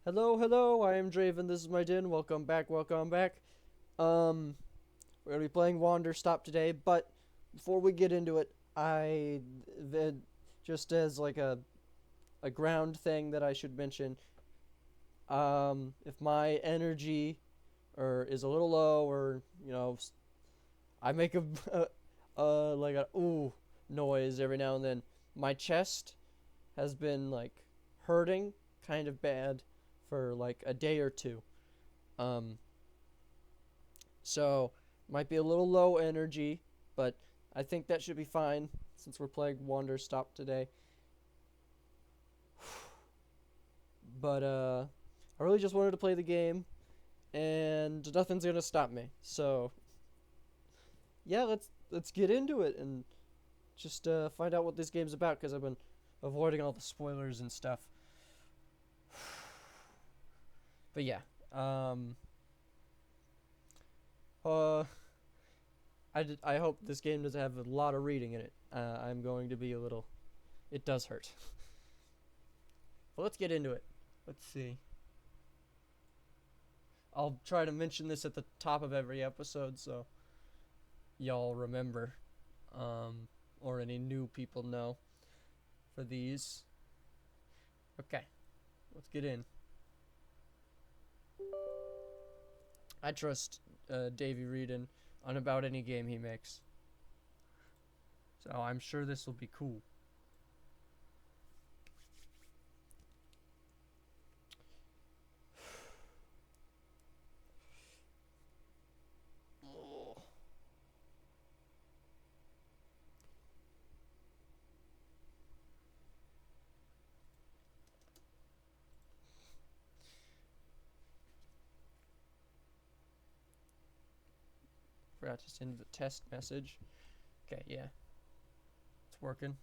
Hello, hello, I am Draven, this is my din, welcome back, welcome back. We're gonna be playing WANDERSTOP today, but before we get into it, just as like a ground thing that I should mention, if my energy is a little low, or, I make like a ooh noise every now and then, my chest has been, like, hurting kind of bad for like a day or two. Um, so might be a little low energy, but I think that should be fine since we're playing WanderStop today. But I really just wanted to play the game, and nothing's gonna stop me. So yeah, let's get into it and just find out what this game's about, because I've been avoiding all the spoilers and stuff. But yeah, uh, I hope this game doesn't have a lot of reading in it. I'm going to be a little. It does hurt. But let's get into it. Let's see. I'll try to mention this at the top of every episode so y'all remember, or any new people know for these. Okay, let's get in. I trust Davey Reedon on about any game he makes, so I'm sure this will be cool. Forgot to send the test message. Okay, yeah. It's working.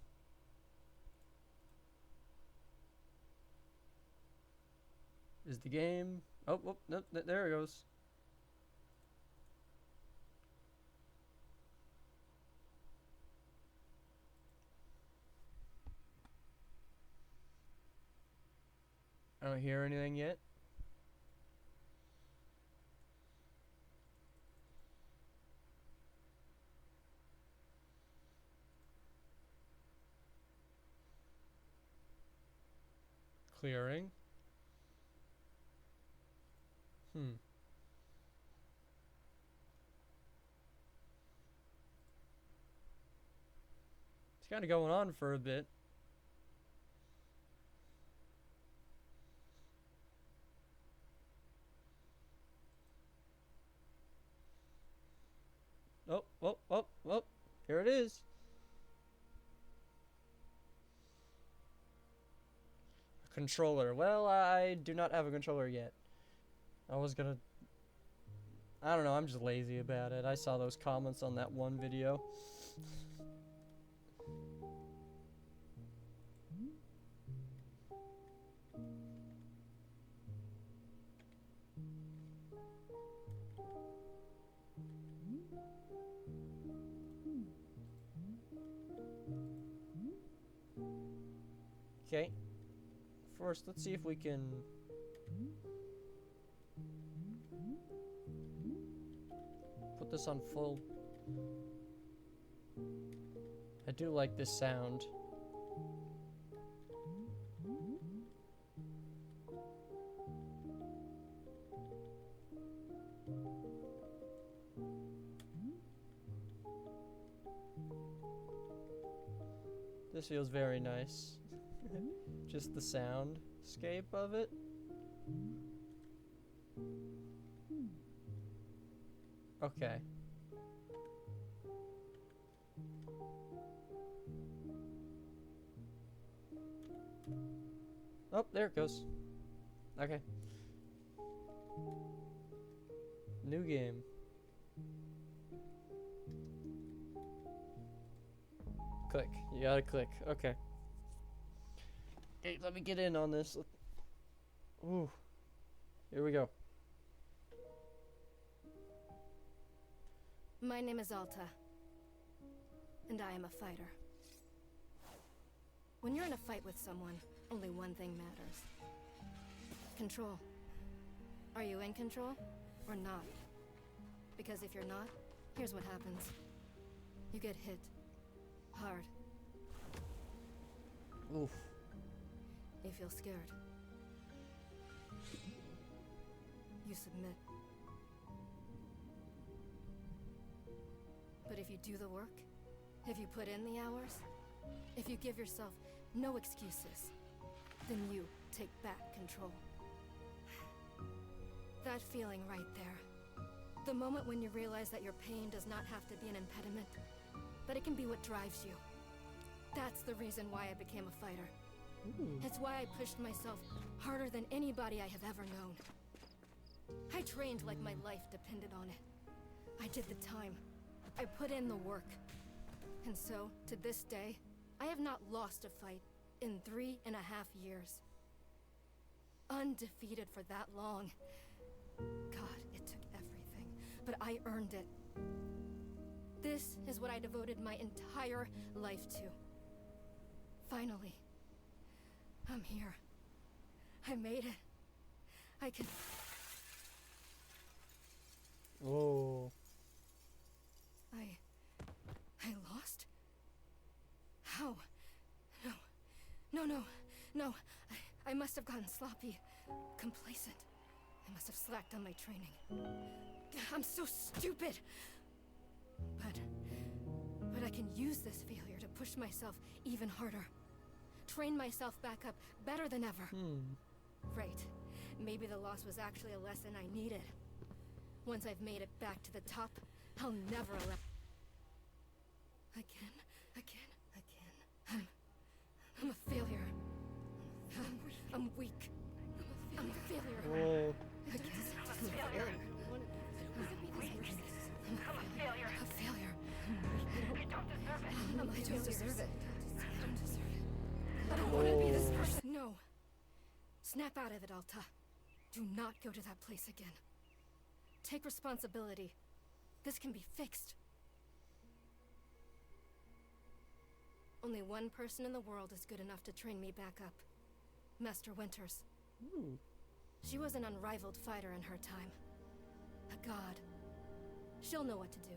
Is the game... Oh, no, there it goes. I don't hear anything yet. Clearing. It's kind of going on for a bit. Oh. Here it is. A controller. Well, I do not have a controller yet. I was gonna... I don't know, I'm just lazy about it. I saw those comments on that one video. Okay. First, let's see if we can... put this on full. I do like this sound. This feels very nice. Just the soundscape of it. Okay. Oh, there it goes. Okay. New game. Click. You gotta click. Okay. Okay, let me get in on this. Ooh. Here we go. My name is Alta, and I am a fighter. When you're in a fight with someone, only one thing matters. control. Are you in control or not? Because if you're not, here's what happens. You get hit. Hard. Oof. You feel scared. You submit. But if you do the work, if you put in the hours, if you give yourself no excuses, then you take back control. That feeling right there. The moment when you realize that your pain does not have to be an impediment, but it can be what drives you. That's the reason why I became a fighter. It's why I pushed myself harder than anybody I have ever known. I trained like my life depended on it. I did the time. I put in the work. And so, to this day, I have not lost a fight in 3.5 years. Undefeated for that long. God, it took everything, but I earned it. This is what I devoted my entire life to. Finally, I'm here. I made it. I can... Oh. I lost? How? No. I must have gotten sloppy, complacent. I must have slacked on my training. I'm so stupid. But I can use this failure to push myself even harder. Train myself back up better than ever. Right. Maybe the loss was actually a lesson I needed. Once I've made it back to the top, I'll never allow... Again. I'm a failure. I'm weak. I'm a failure. Whoa. Again. I'm a failure. A failure. You don't deserve it. I don't deserve it. I don't want to be this person. No. Snap out of it, Alta. Do not go to that place again. Take responsibility. This can be fixed. Only one person in the world is good enough to train me back up. Master Winters. She was an unrivaled fighter in her time. A god. She'll know what to do.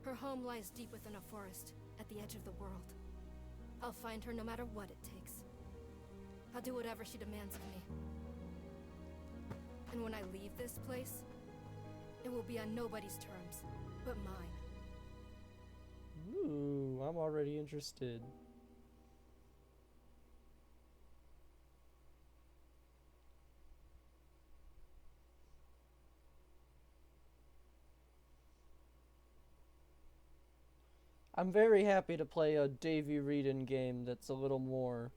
Her home lies deep within a forest, at the edge of the world. I'll find her no matter what it takes. I'll do whatever she demands of me. And when I leave this place, it will be on nobody's terms, but mine. Ooh, I'm already interested. I'm very happy to play a Davy Reedon game that's a little more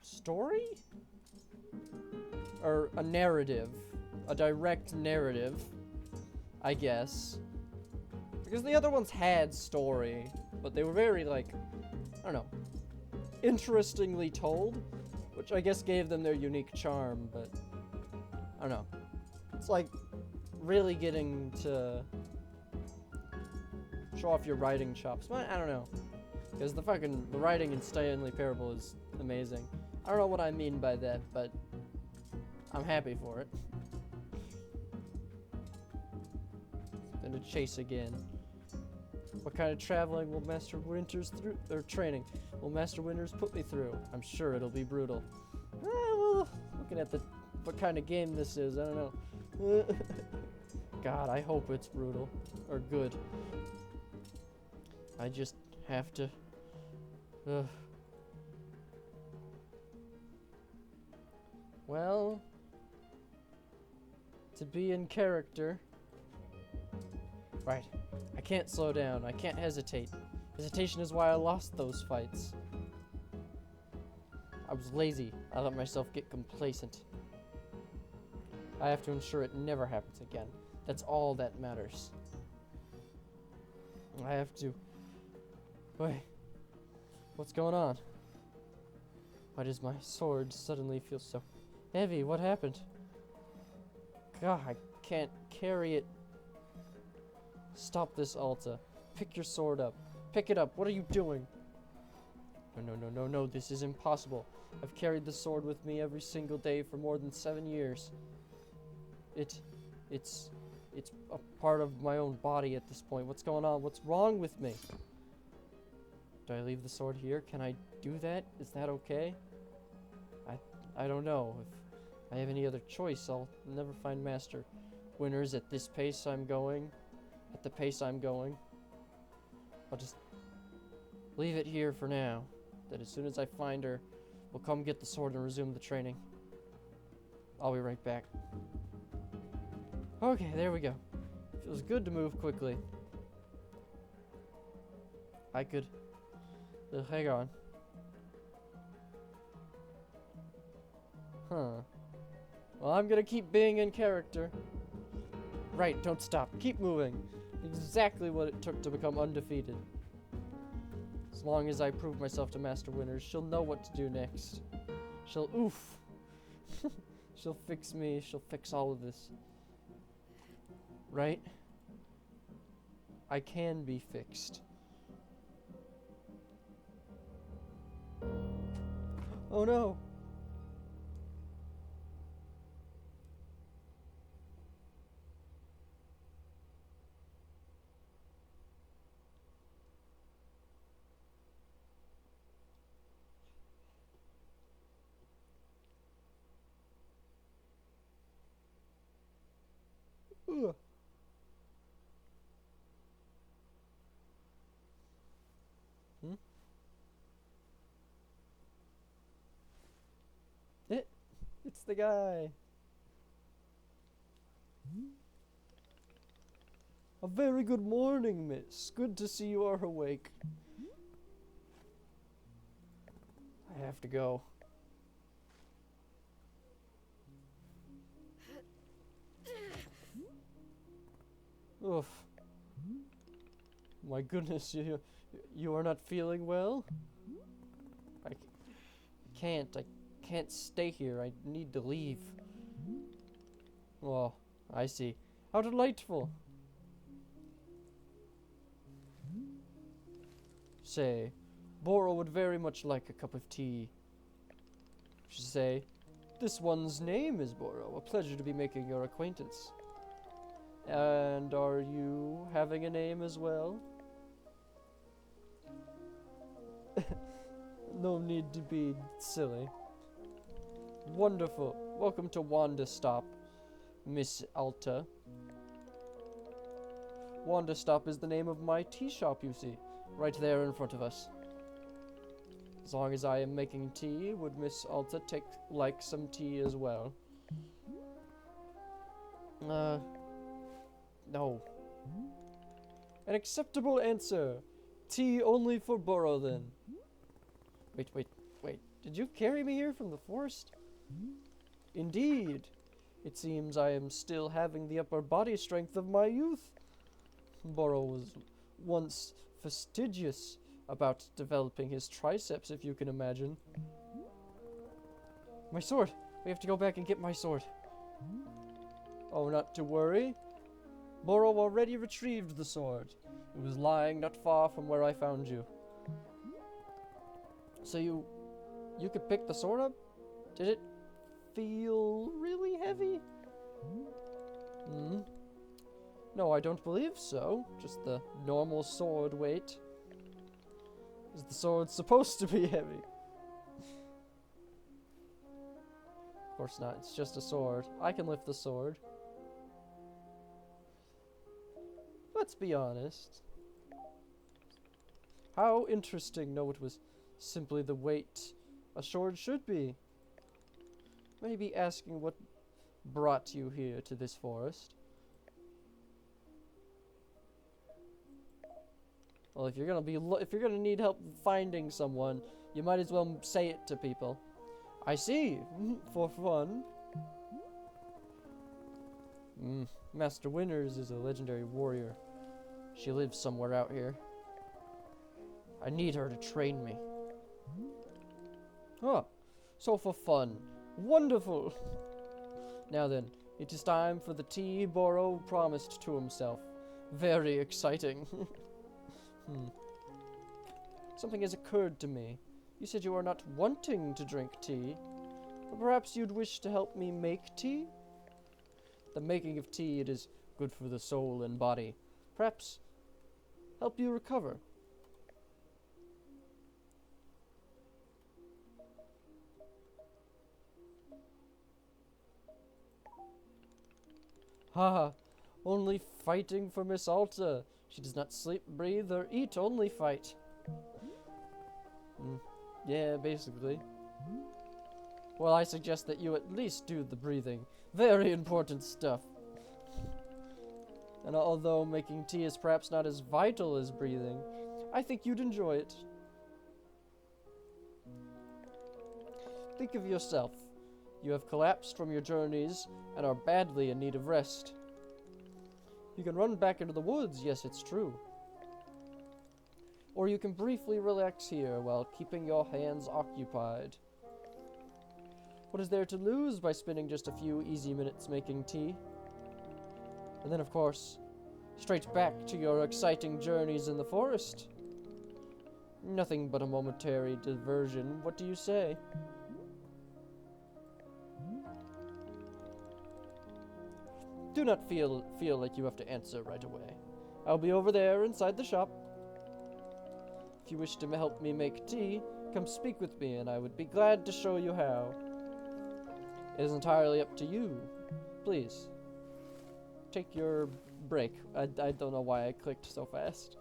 story? Or a narrative. A direct narrative, I guess. Because the other ones had story, but they were very, like, I don't know, interestingly told, which I guess gave them their unique charm, but I don't know. It's like really getting to show off your writing chops. But I don't know. Because the writing in Stanley Parable is amazing. I don't know what I mean by that, but I'm happy for it. And to chase again. What kind of traveling will Master Winters training will Master Winters put me through? I'm sure it'll be brutal. Well, looking at what kind of game this is, I don't know. God, I hope it's brutal or good. I just have to. Well, to be in character. Right. I can't slow down. I can't hesitate. Hesitation is why I lost those fights. I was lazy. I let myself get complacent. I have to ensure it never happens again. That's all that matters. I have to... Wait. What's going on? Why does my sword suddenly feel so heavy? What happened? God, I can't carry it. Stop this, Alta. Pick your sword up. Pick it up. What are you doing? No, this is impossible. I've carried the sword with me every single day for more than 7 years. It's a part of my own body at this point. What's going on? What's wrong with me? Do I leave the sword here? Can I do that? Is that okay? I don't know. If I have any other choice, I'll never find Master Winters at this pace I'm going. At the pace I'm going. I'll just leave it here for now. That as soon as I find her, we'll come get the sword and resume the training. I'll be right back. Okay, there we go. Feels good to move quickly. I could... hang on. Huh. Well, I'm gonna keep being in character. Right, don't stop. Keep moving. Exactly what it took to become undefeated. As long as I prove myself to Master Winters, she'll know what to do next. She'll... oof. She'll fix me. She'll fix all of this. Right? I can be fixed. Oh no! Ugh. It's the guy. A very good morning, miss. Good to see you are awake. I have to go. Oof. My goodness, you are not feeling well? I can't stay here. I need to leave. Oh, I see. How delightful. Say, Boro would very much like a cup of tea. Say, this one's name is Boro. A pleasure to be making your acquaintance. And are you having a name as well? No need to be silly. Wonderful. Welcome to WANDERSTOP, Miss Alta. WANDERSTOP is the name of my tea shop, you see. Right there in front of us. As long as I am making tea, would Miss Alta like some tea as well? No. An acceptable answer. Tea only for Boro, then. Wait. Did you carry me here from the forest? Indeed. It seems I am still having the upper body strength of my youth. Boro was once fastidious about developing his triceps, if you can imagine. My sword! We have to go back and get my sword. Oh, not to worry. Boro already retrieved the sword. It was lying not far from where I found you. So you could pick the sword up? Did it feel really heavy? No, I don't believe so. Just the normal sword weight. Is the sword supposed to be heavy? Of course not. It's just a sword. I can lift the sword. Let's be honest. How interesting. No, it was simply the weight a sword should be. Maybe asking what brought you here to this forest. Well, if you're gonna need help finding someone, you might as well say it to people. I see. For fun. Master Winters is a legendary warrior. She lives somewhere out here. I need her to train me. Huh. So for fun. Wonderful. Now then, it is time for the tea Boro promised to himself. Very exciting. Something has occurred to me. You said you are not wanting to drink tea. Or perhaps you'd wish to help me make tea? The making of tea, it is good for the soul and body. Perhaps help you recover. Haha, only fighting for Miss Alta. She does not sleep, breathe, or eat, only fight. Yeah, basically. Well, I suggest that you at least do the breathing. Very important stuff. And although making tea is perhaps not as vital as breathing, I think you'd enjoy it. Think of yourself. You have collapsed from your journeys and are badly in need of rest. You can run back into the woods, yes, it's true. Or you can briefly relax here while keeping your hands occupied. What is there to lose by spending just a few easy minutes making tea? And then, of course, straight back to your exciting journeys in the forest. Nothing but a momentary diversion, what do you say? Do not feel like you have to answer right away. I'll be over there inside the shop. If you wish to help me make tea, come speak with me and I would be glad to show you how. It is entirely up to you. Please, take your break. I don't know why I clicked so fast.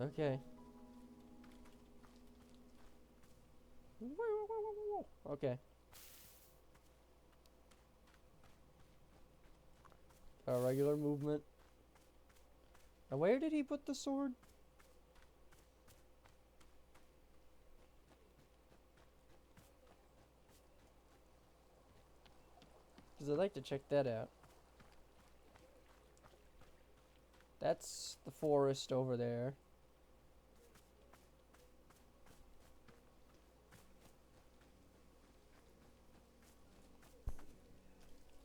Okay. Okay. A regular movement. Now where did he put the sword? Because I'd like to check that out. That's the forest over there.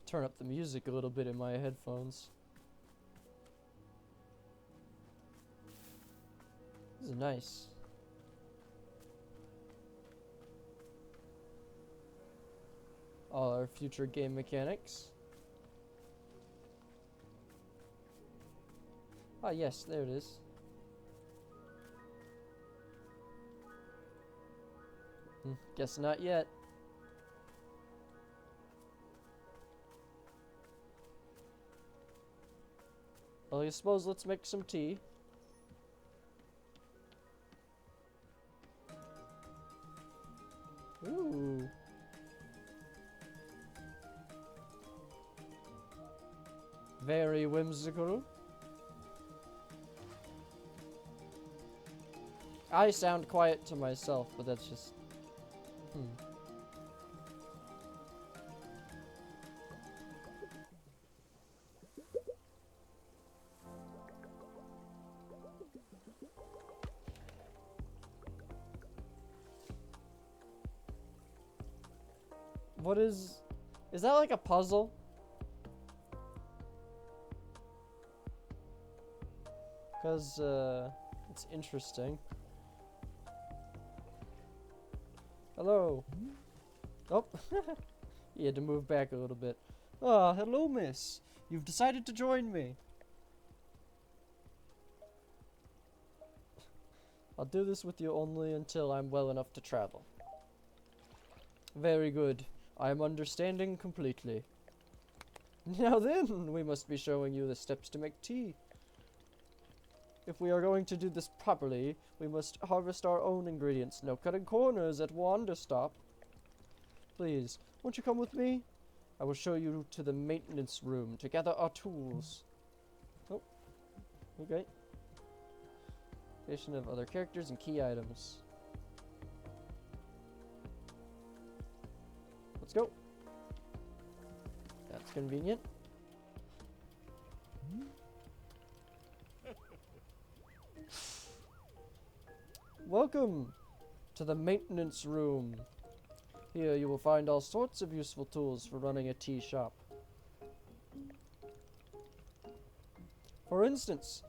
Turn up the music a little bit in my headphones. This is nice. All our future game mechanics. Ah, yes, there it is. Guess not yet. Well, I suppose let's make some tea. Ooh. Very whimsical. I sound quiet to myself, but that's just... What is that like a puzzle? Because, it's interesting. Hello. Oh, you had to move back a little bit. Ah, hello, miss. You've decided to join me. I'll do this with you only until I'm well enough to travel. Very good. I am understanding completely. Now then, we must be showing you the steps to make tea. If we are going to do this properly, we must harvest our own ingredients. No cutting corners at WANDERSTOP. Please, won't you come with me? I will show you to the maintenance room to gather our tools. Oh, okay. Creation of other characters and key items. Let's go. That's convenient. Welcome. to the maintenance room. Here you will find all sorts of useful tools for running a tea shop. For instance,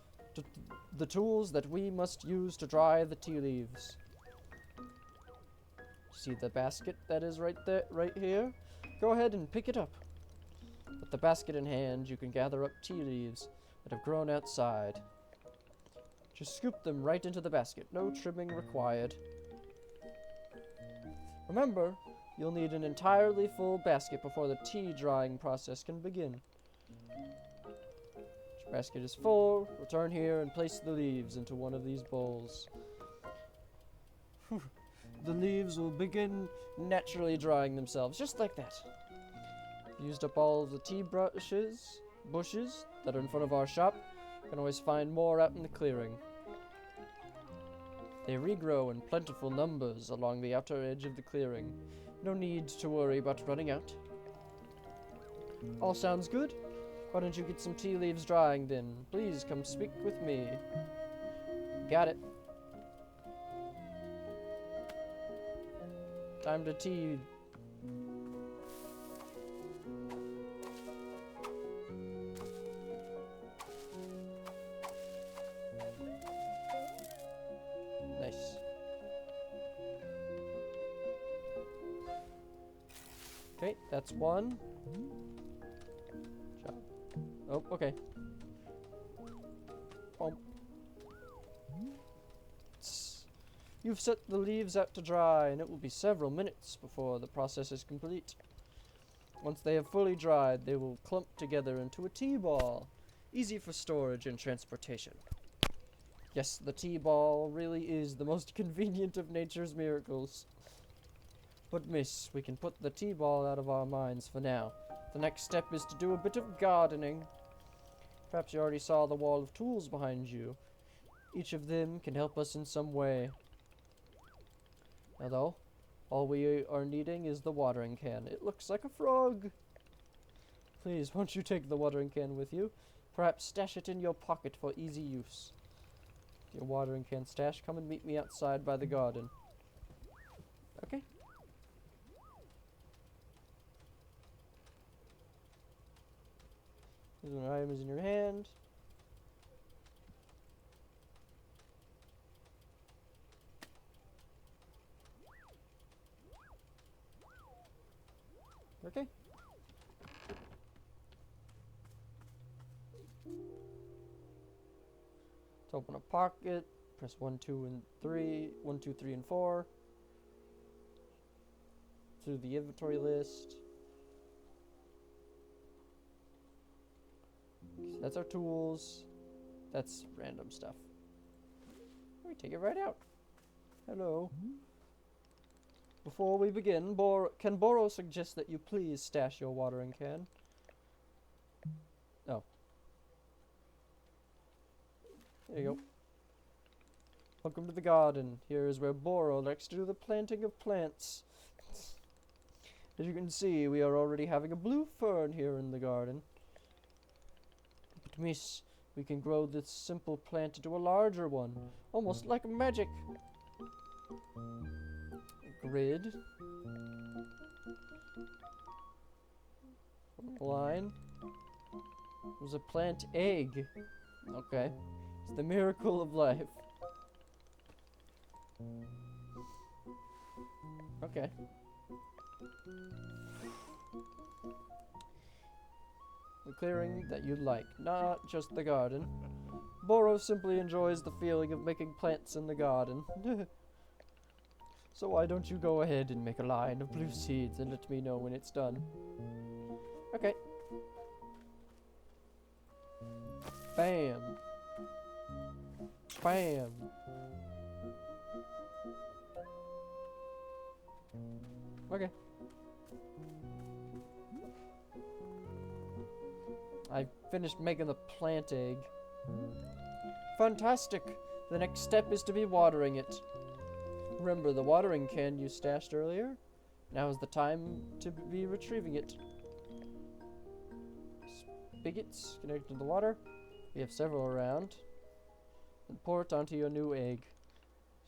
the tools that we must use to dry the tea leaves. See the basket that is right there, right here? Go ahead and pick it up. With the basket in hand, you can gather up tea leaves that have grown outside. Just scoop them right into the basket. No trimming required. Remember, you'll need an entirely full basket before the tea drying process can begin. Once your basket is full, return here and place the leaves into one of these bowls. The leaves will begin naturally drying themselves, just like that. Used up all of the tea bushes that are in front of our shop. You can always find more out in the clearing. They regrow in plentiful numbers along the outer edge of the clearing. No need to worry about running out. All sounds good? Why don't you get some tea leaves drying then? Please come speak with me. Got it. Time to tea. Nice. Okay, that's one. Job. Oh, okay. Bump. You've set the leaves out to dry, and it will be several minutes before the process is complete. Once they have fully dried, they will clump together into a tea ball, easy for storage and transportation. Yes, the tea ball really is the most convenient of nature's miracles. But miss, we can put the tea ball out of our minds for now. The next step is to do a bit of gardening. Perhaps you already saw the wall of tools behind you. Each of them can help us in some way. Now though, all we are needing is the watering can. It looks like a frog. Please, won't you take the watering can with you? Perhaps stash it in your pocket for easy use. Your watering can stash, come and meet me outside by the garden. Okay. Here's an item is in your hand. Okay. To open a pocket, press 1, 2, and 3, 1, 2, 3, and 4. Through the inventory list. So that's our tools. That's random stuff. We take it right out. Hello. Before we begin, can Boro suggest that you please stash your watering can? Oh. There you go. Welcome to the garden. Here is where Boro likes to do the planting of plants. As you can see, we are already having a blue fern here in the garden. But miss, we can grow this simple plant into a larger one, almost like magic. Grid. Line. It was a plant egg. Okay. It's the miracle of life. Okay. The clearing that you like, not just the garden. Boro simply enjoys the feeling of making plants in the garden. So why don't you go ahead and make a line of blue seeds and let me know when it's done. Okay. Bam. Bam. Okay. I finished making the plant egg. Fantastic! The next step is to be watering it. Remember the watering can you stashed earlier? Now is the time to be retrieving it. Spigots connected to the water. We have several around. And pour it onto your new egg.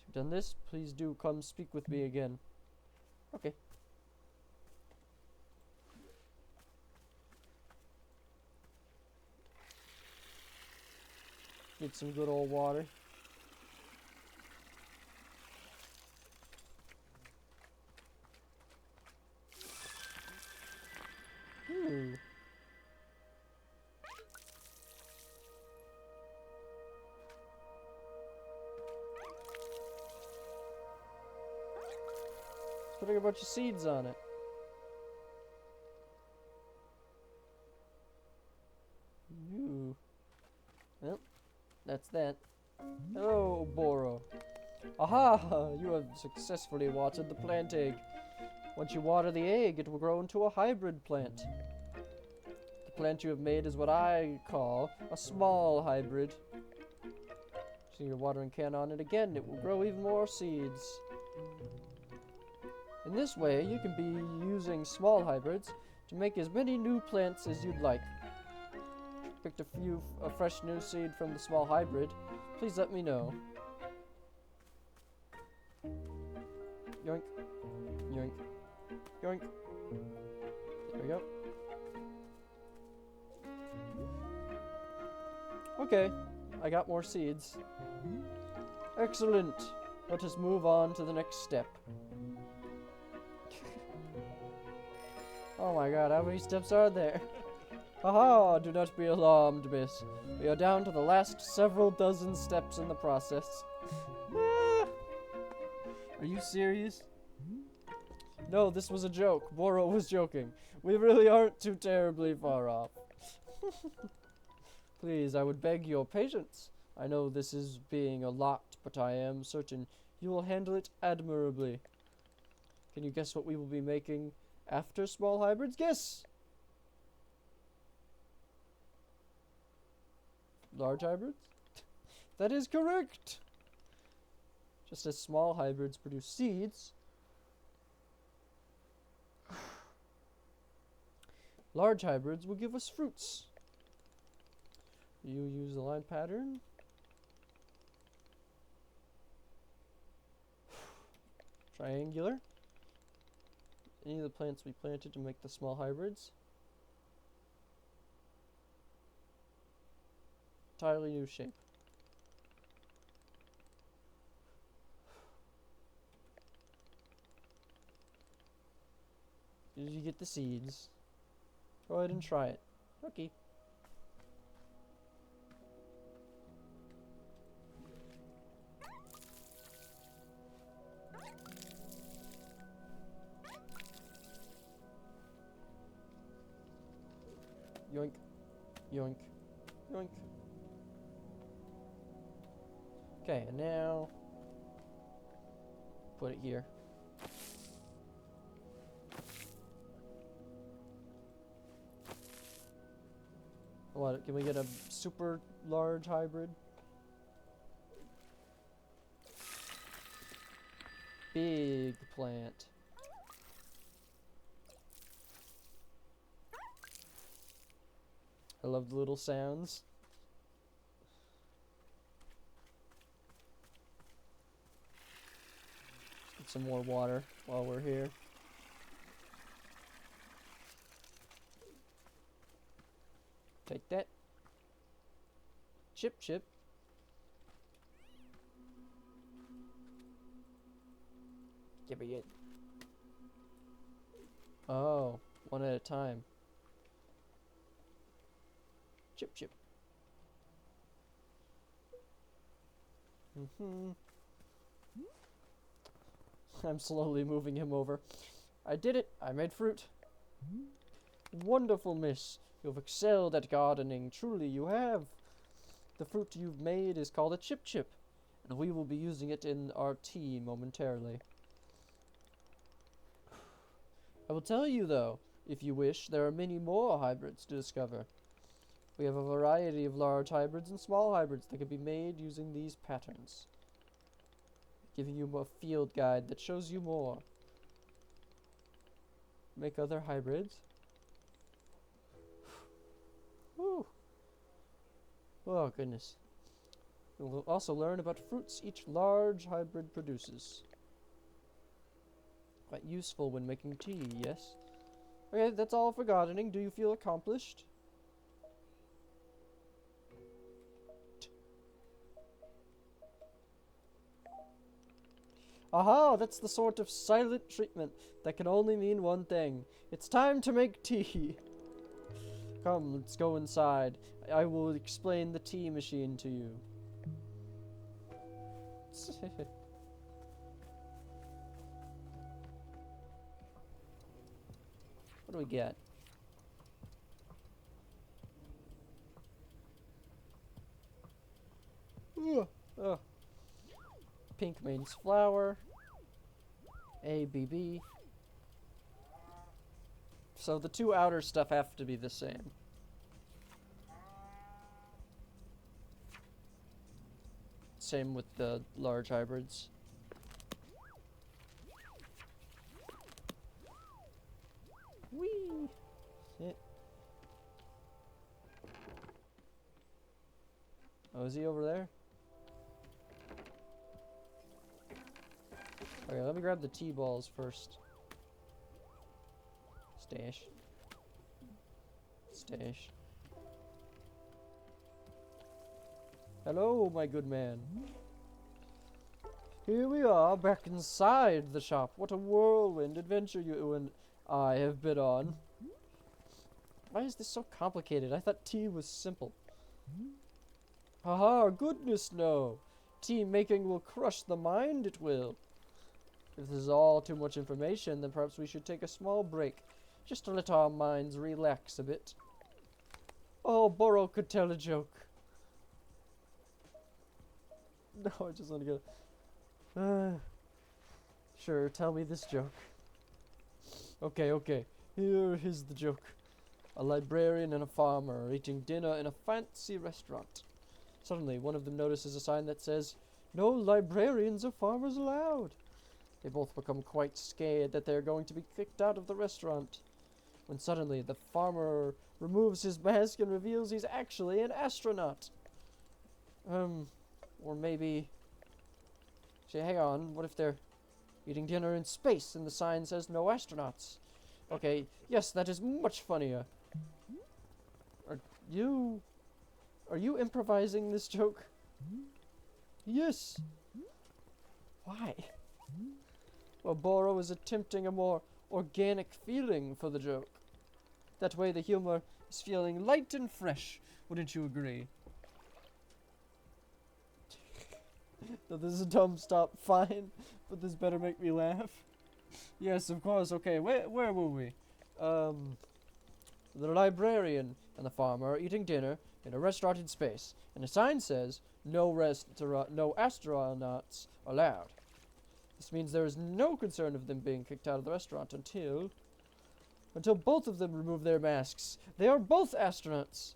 You've done this, please do come speak with me again. Okay. Get some good old water. Ooh. It's putting a bunch of seeds on it. Ooh. Well, that's that. Hello, Boro. Aha! You have successfully watered the plant egg. Once you water the egg, it will grow into a hybrid plant. The plant you have made is what I call a small hybrid. So your watering can on it again, it will grow even more seeds. In this way, you can be using small hybrids to make as many new plants as you'd like. Picked a fresh new seed from the small hybrid, please let me know. Yoink, yoink, yoink. There we go. Okay, I got more seeds. Excellent. Let us move on to the next step. Oh my god, how many steps are there? Haha, do not be alarmed, miss. We are down to the last several dozen steps in the process. Ah. Are you serious? No, this was a joke. Boro was joking. We really aren't too terribly far off. Please, I would beg your patience. I know this is being a lot, but I am certain you will handle it admirably. Can you guess what we will be making after small hybrids? Guess! Large hybrids? That is correct! Just as small hybrids produce seeds, large hybrids will give us fruits. You use the line pattern. Triangular. Any of the plants we planted to make the small hybrids. Entirely new shape. Did you get the seeds? Go ahead and try it. Okay. Yoink. Yoink. Yoink. Okay, and now put it here. What, can we get a super large hybrid? Big plant. I love the little sounds. Get some more water while we're here. Take that. Chip, chip. Give me it. Oh, one at a time. Chip, chip. I'm slowly moving him over. I did it. I made fruit. Wonderful, miss. You've excelled at gardening. Truly, you have. The fruit you've made is called a chip chip, and we will be using it in our tea momentarily. I will tell you, though, if you wish, there are many more hybrids to discover. We have a variety of large hybrids and small hybrids that can be made using these patterns. Giving you a field guide that shows you more. Make other hybrids. Whew. Oh, goodness. You'll also learn about fruits each large hybrid produces. Quite useful when making tea, yes? Okay, that's all for gardening. Do you feel accomplished? Aha, that's the sort of silent treatment that can only mean one thing. It's time to make tea. Come, let's go inside. I will explain the tea machine to you. What do we get? Oh. Pink means flower. ABB. So the two outer stuff have to be the same. Same with the large hybrids. Whee! Sit. Oh, is he over there? Okay, let me grab the T-balls first. Stash. Stash. Hello, my good man. Here we are, back inside the shop. What a whirlwind adventure you and I have been on. Why is this so complicated? I thought tea was simple. Haha, goodness no. Tea making will crush the mind, it will. If this is all too much information, then perhaps we should take a small break, just to let our minds relax a bit. Oh, Boro could tell a joke. No, I just want to go. Sure, tell me this joke. Okay. Here is the joke. A librarian and a farmer are eating dinner in a fancy restaurant. Suddenly, one of them notices a sign that says, "No librarians or farmers allowed." They both become quite scared that they're going to be kicked out of the restaurant. When suddenly, the farmer removes his mask and reveals he's actually an astronaut. Or maybe... Say, hang on, what if they're eating dinner in space and the sign says no astronauts? Okay, yes, that is much funnier. Are you improvising this joke? Yes. Why? Well, Boro is attempting a more organic feeling for the joke. That way the humor is feeling light and fresh. Wouldn't you agree? No, this is a dumb stop. Fine, but this better make me laugh. Yes, of course. Okay, where were we? The librarian and the farmer are eating dinner in a restaurant in space, and a sign says, no astronauts allowed. This means there is no concern of them being kicked out of the restaurant until both of them remove their masks. They are both astronauts.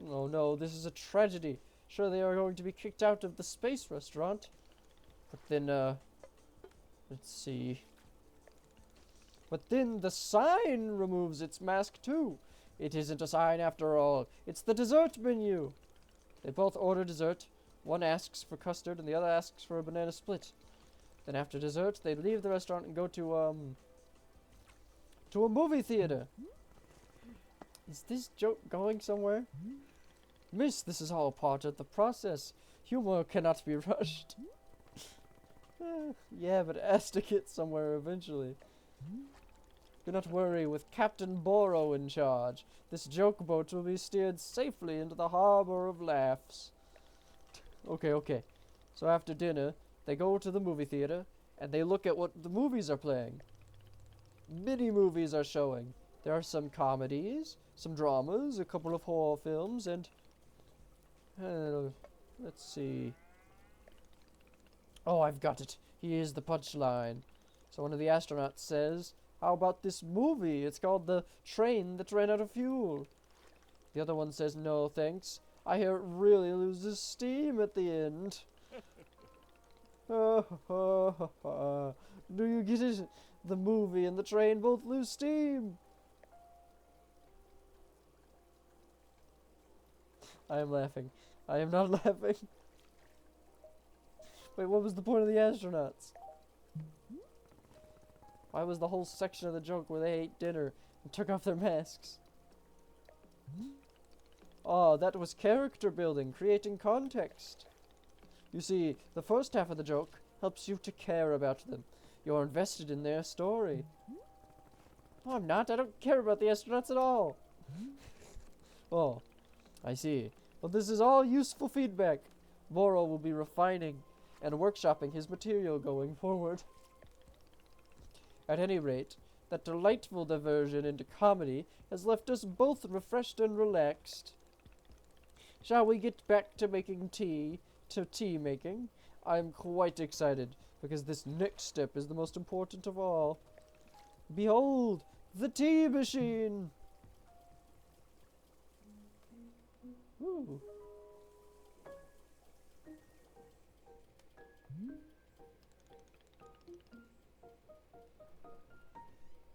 Oh no, this is a tragedy. Sure, they are going to be kicked out of the space restaurant. But then, let's see. But then the sign removes its mask too. It isn't a sign after all. It's the dessert menu. They both order dessert. One asks for custard and the other asks for a banana split. Then after dessert, they leave the restaurant and go to a movie theater. Is this joke going somewhere? Miss, this is all part of the process. Humor cannot be rushed. Yeah, but it has to get somewhere eventually. Do not worry, with Captain Boro in charge, this joke boat will be steered safely into the harbor of laughs. Okay. So after dinner, they go to the movie theater, and they look at what the movies are playing. Many movies are showing. There are some comedies, some dramas, a couple of horror films, and... let's see. Oh, I've got it. Here's the punchline. So one of the astronauts says, "How about this movie? It's called The Train That Ran Out of Fuel." The other one says, "No, thanks. I hear it really loses steam at the end." Do you get it? The movie and the train both lose steam. I am laughing. I am not laughing. Wait, what was the point of the astronauts? Why was the whole section of the joke where they ate dinner and took off their masks? Oh, that was character building, creating context. You see, the first half of the joke helps you to care about them. You're invested in their story. No, I'm not. I don't care about the astronauts at all. Oh, I see. Well, this is all useful feedback. Boro will be refining and workshopping his material going forward. At any rate, that delightful diversion into comedy has left us both refreshed and relaxed. Shall we get back to making tea, making? I'm quite excited, because this next step is the most important of all. Behold, the tea machine! Ooh.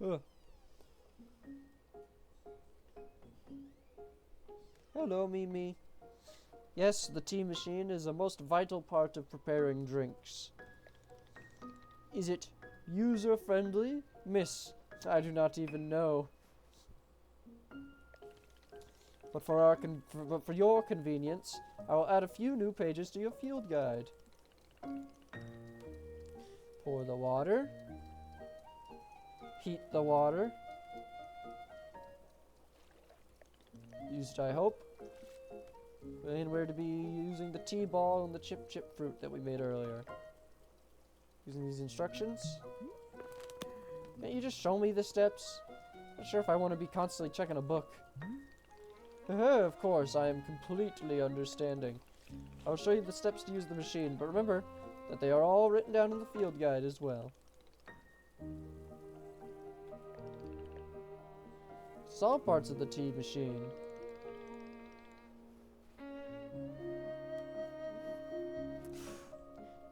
Ugh. Hello, Mimi. Yes, the tea machine is a most vital part of preparing drinks. Is it user-friendly? Miss, I do not even know. But for your convenience, I will add a few new pages to your field guide. Pour the water. Heat the water. Used, I hope. And we're to be using the tea ball and the chip fruit that we made earlier. Using these instructions. Can't you just show me the steps? Not sure if I want to be constantly checking a book. Of course, I am completely understanding. I will show you the steps to use the machine, but remember that they are all written down in the field guide as well. It's all parts of the tea machine.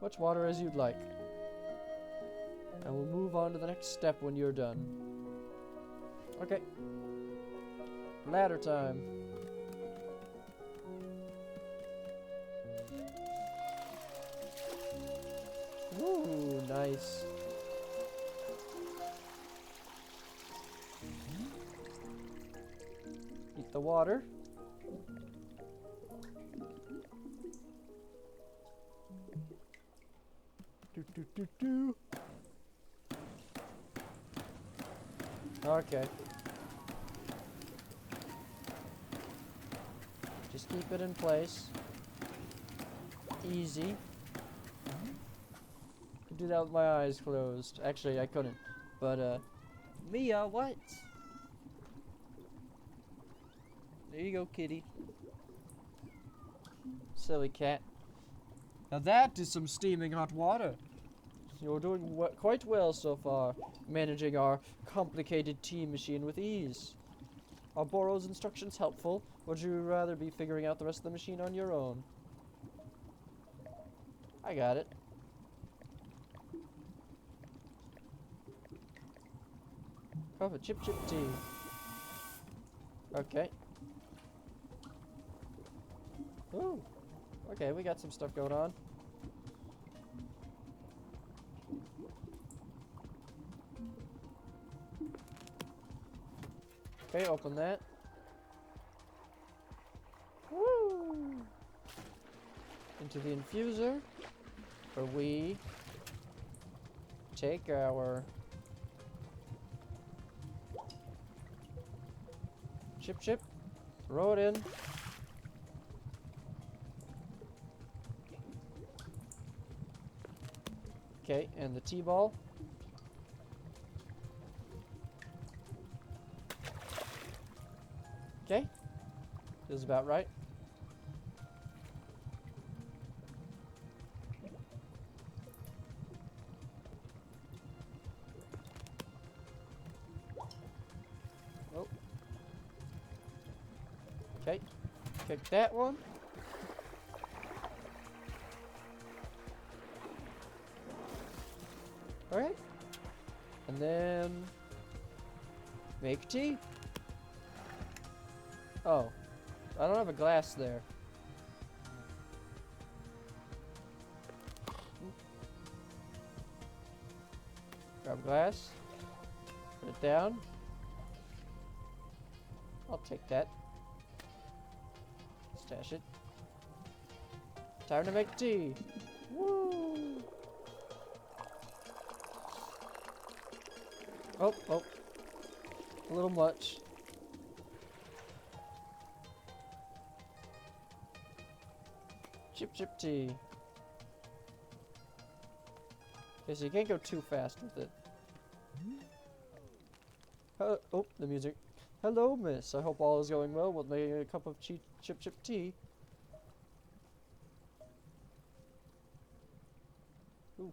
Much water as you'd like. And we'll move on to the next step when you're done. Okay. Ladder time. Ooh, nice. Heat the water. Do. Okay. Just keep it in place. Easy. Could do that with my eyes closed. Actually, I couldn't. But, Mia, what? There you go, kitty. Silly cat. Now that is some steaming hot water. You're doing quite well so far, managing our complicated tea machine with ease. Are Boro's instructions helpful, or would you rather be figuring out the rest of the machine on your own? I got it. Cup of chip tea. Okay. Ooh. Okay, we got some stuff going on. Okay, open that. Woo! Into the infuser, where we take our chip, throw it in. Okay, and the tea ball. Okay, feels about right. Oh. Okay, kick that one. Alright. And then make tea. Oh. I don't have a glass there. Grab glass. Put it down. I'll take that. Stash it. Time to make tea. Woo! Oh, oh. A little much. Chip chip tea. Okay, so you can't go too fast with it. Oh, the music. Hello, miss. I hope all is going well with making a cup of chip chip tea. Ooh.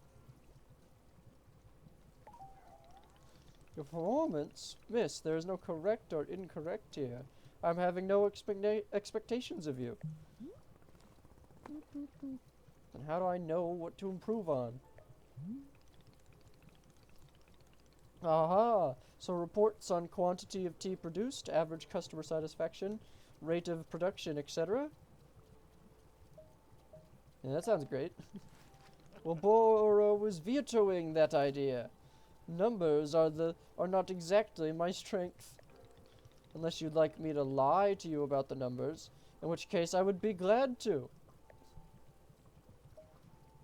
Your performance? Miss, there is no correct or incorrect here. I'm having no expectations of you. Then how do I know what to improve on? Aha! So reports on quantity of tea produced, average customer satisfaction, rate of production, etc. Yeah, that sounds great. Well, Boro was vetoing that idea. Numbers are not exactly my strength. Unless you'd like me to lie to you about the numbers, in which case I would be glad to.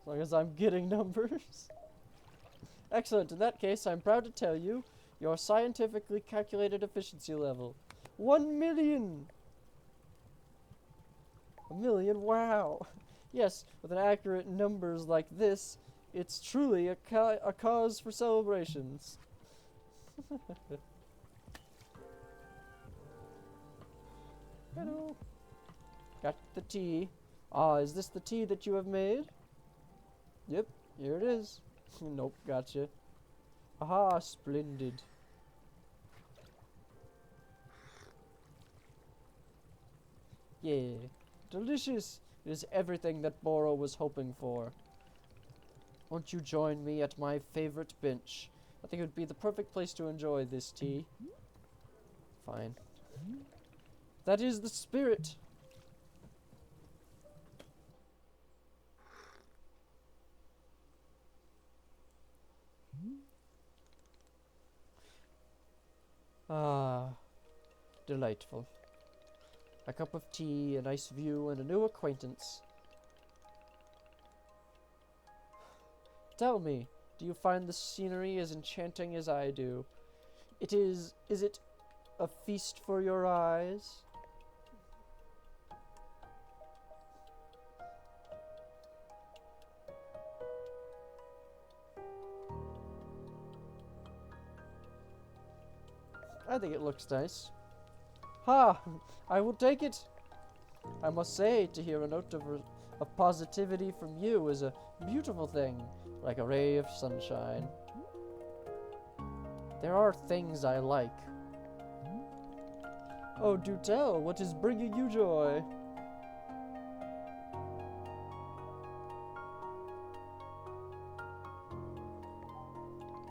As long as I'm getting numbers. Excellent. In that case, I'm proud to tell you your scientifically calculated efficiency level. 1 million! 1 million? Wow! Yes, with an accurate numbers like this, it's truly a cause for celebrations. Hello. Got the tea. Ah, is this the tea that you have made? Yep, here it is. Nope, gotcha. Aha, splendid. Yeah, delicious. It is everything that Boro was hoping for. Won't you join me at my favorite bench? I think it would be the perfect place to enjoy this tea. Fine. That is the spirit. Ah, delightful. A cup of tea, a nice view, and a new acquaintance. Tell me, do you find the scenery as enchanting as I do? Is it a feast for your eyes? I think it looks nice. Ha! I will take it! I must say, to hear a note of positivity from you is a beautiful thing, like a ray of sunshine. There are things I like. Oh, do tell, what is bringing you joy?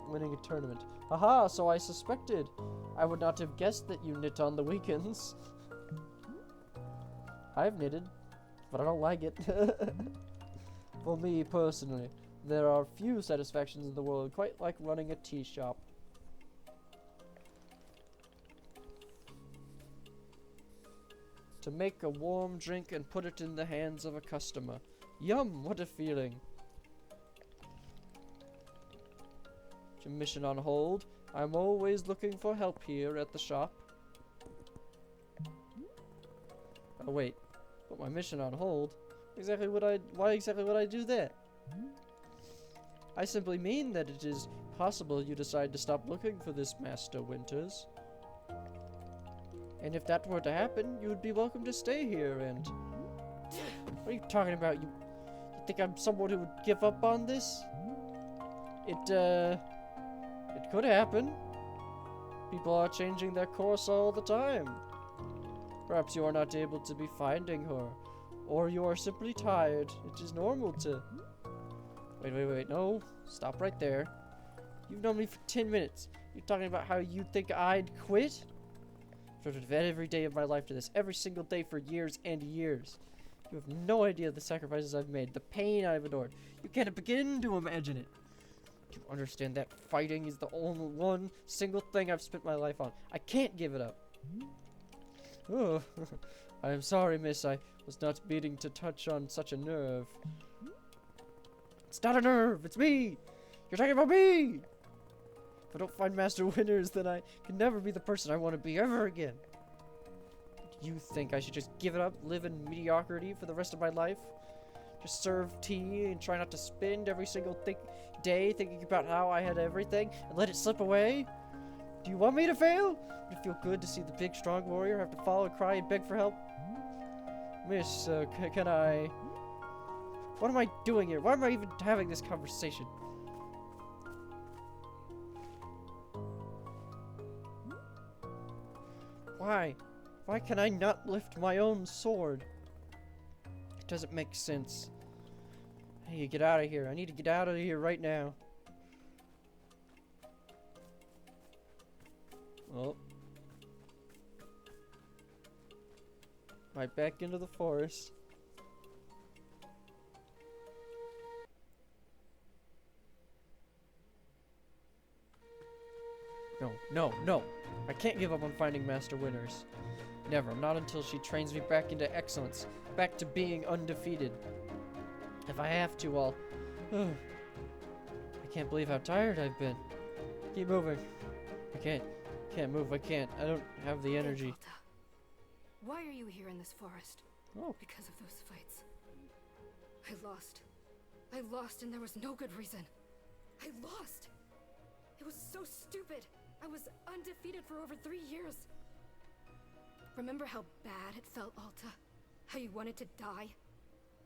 Winning a tournament. Aha, so I suspected. I would not have guessed that you knit on the weekends. I've knitted, but I don't like it. For me, personally, there are few satisfactions in the world quite like running a tea shop. To make a warm drink and put it in the hands of a customer. Yum, what a feeling. Mission on hold. I'm always looking for help here at the shop. Oh wait, put my mission on hold? Why exactly would I do that? I simply mean that it is possible you decide to stop looking for this Master Winters. And if that were to happen, you would be welcome to stay here and... What are you talking about? You think I'm someone who would give up on this? It could happen. People are changing their course all the time. Perhaps you are not able to be finding her. Or you are simply tired. It is normal to... Wait, no. Stop right there. You've known me for 10 minutes. You're talking about how you think I'd quit? I've devoted every day of my life to this. Every single day for years and years. You have no idea the sacrifices I've made. The pain I've endured. You can't begin to imagine it. You understand that fighting is the only one single thing I've spent my life on. I can't give it up. Oh, I am sorry, miss. I was not meaning to touch on such a nerve. It's not a nerve, it's me! You're talking about me! If I don't find Master Winners, then I can never be the person I want to be ever again. Do you think I should just give it up, live in mediocrity for the rest of my life? Just serve tea and try not to spend every single day thinking about how I had everything and let it slip away? Do you want me to fail? Would it feel good to see the big, strong warrior have to follow, cry, and beg for help? Miss, can I... What am I doing here? Why am I even having this conversation? Why? Why can I not lift my own sword? It doesn't make sense. I need to get out of here. I need to get out of here right now. Oh. Right back into the forest. No, no, no. I can't give up on finding Master Winners. Never. Not until she trains me back into excellence. Back to being undefeated. If I have to, I'll... I can't believe how tired I've been. Keep moving. I can't move. I can't. I don't have the energy. Why are you here in this forest? Oh. Because of those fights. I lost and there was no good reason. I lost. It was so stupid. I was undefeated for over 3 years. Remember how bad it felt, Alta? How you wanted to die?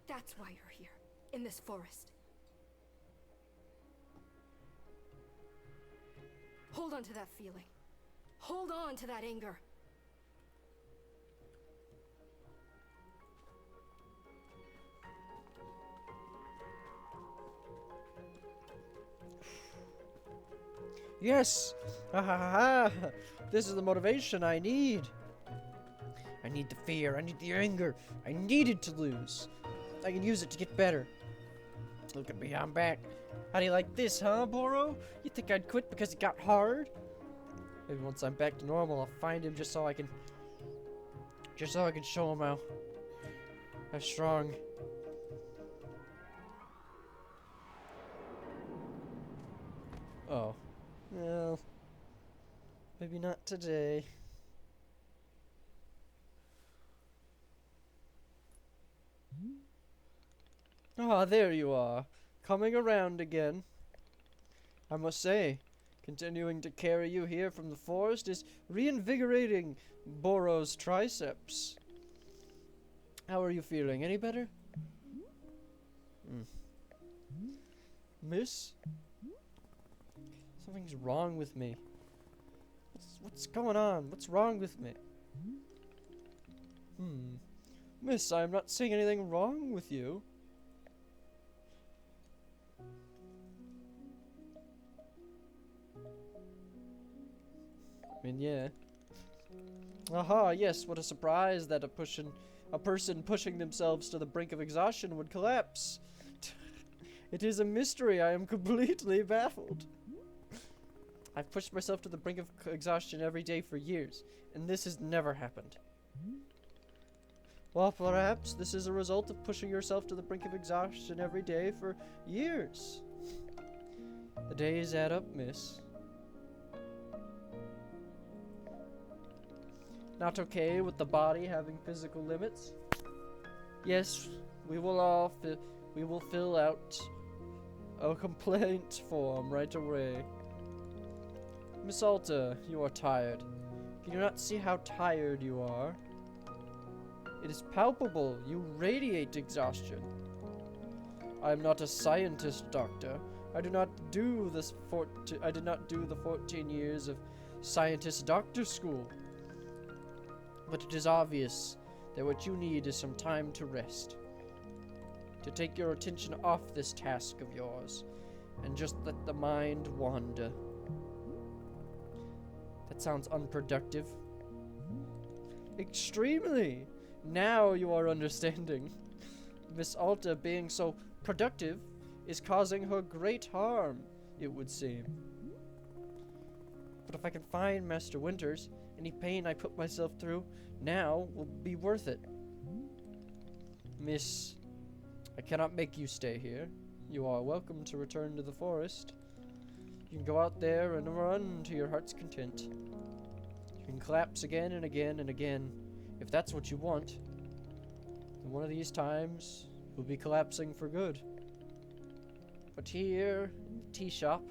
That's why you're here, in this forest. Hold on to that feeling. Hold on to that anger. Yes! Ha ha ha ha! This is the motivation I need. I need the fear. I need the anger. I needed to lose. I can use it to get better. Look at me, I'm back. How do you like this, huh, Boro? You think I'd quit because it got hard? Maybe once I'm back to normal, I'll find him just so I can show him how strong. Oh. Well, maybe not today. Ah, there you are. Coming around again. I must say, continuing to carry you here from the forest is reinvigorating Boro's triceps. How are you feeling? Any better? Miss? Something's wrong with me. What's going on? What's wrong with me? Miss, I'm not seeing anything wrong with you. I mean, yeah. Aha, yes, what a surprise that a person pushing themselves to the brink of exhaustion would collapse. It is a mystery. I am completely baffled. I've pushed myself to the brink of exhaustion every day for years, and this has never happened. Well, perhaps this is a result of pushing yourself to the brink of exhaustion every day for years. The days add up, miss. Not okay with the body having physical limits? Yes, we will fill out a complaint form right away. Miss Alta, you are tired. Can you not see how tired you are? It is palpable. You radiate exhaustion. I am not a scientist, doctor. I did not do the 14 years of scientist doctor school. But it is obvious that what you need is some time to rest. To take your attention off this task of yours and just let the mind wander. That sounds unproductive. Extremely! Now you are understanding. Miss Alta being so productive is causing her great harm. it would seem. But if I can find Master Winters, any pain I put myself through now will be worth it. Miss, I cannot make you stay here. You are welcome to return to the forest. You can go out there and run to your heart's content. You can collapse again and again and again, if that's what you want. And one of these times, you'll be collapsing for good. But here, in the tea shop,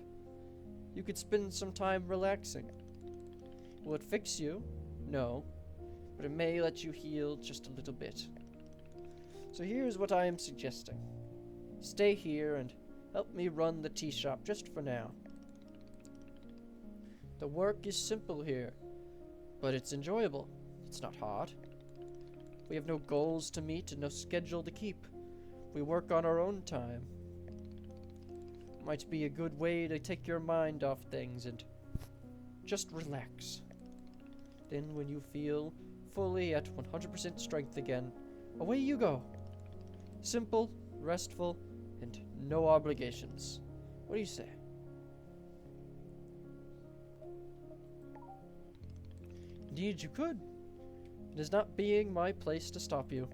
you could spend some time relaxing. Will it fix you? No. But it may let you heal just a little bit. So here's what I am suggesting. Stay here and help me run the tea shop just for now. The work is simple here, but it's enjoyable. It's not hard. We have no goals to meet and no schedule to keep. We work on our own time. It might be a good way to take your mind off things and just relax. Then when you feel fully at 100% strength again, away you go. Simple, restful, and no obligations. What do you say? Indeed you could. It is not being my place to stop you.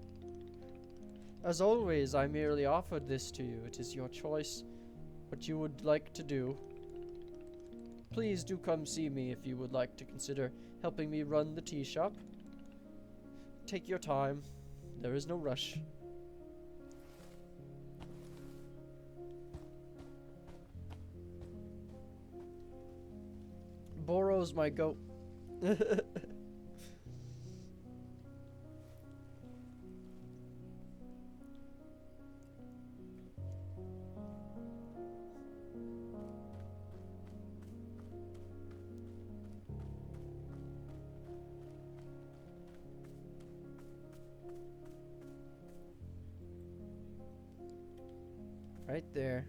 As always, I merely offered this to you. It is your choice what you would like to do. Please do come see me if you would like to consider helping me run the tea shop. Take your time. There is no rush. Boro's my goat. Right there.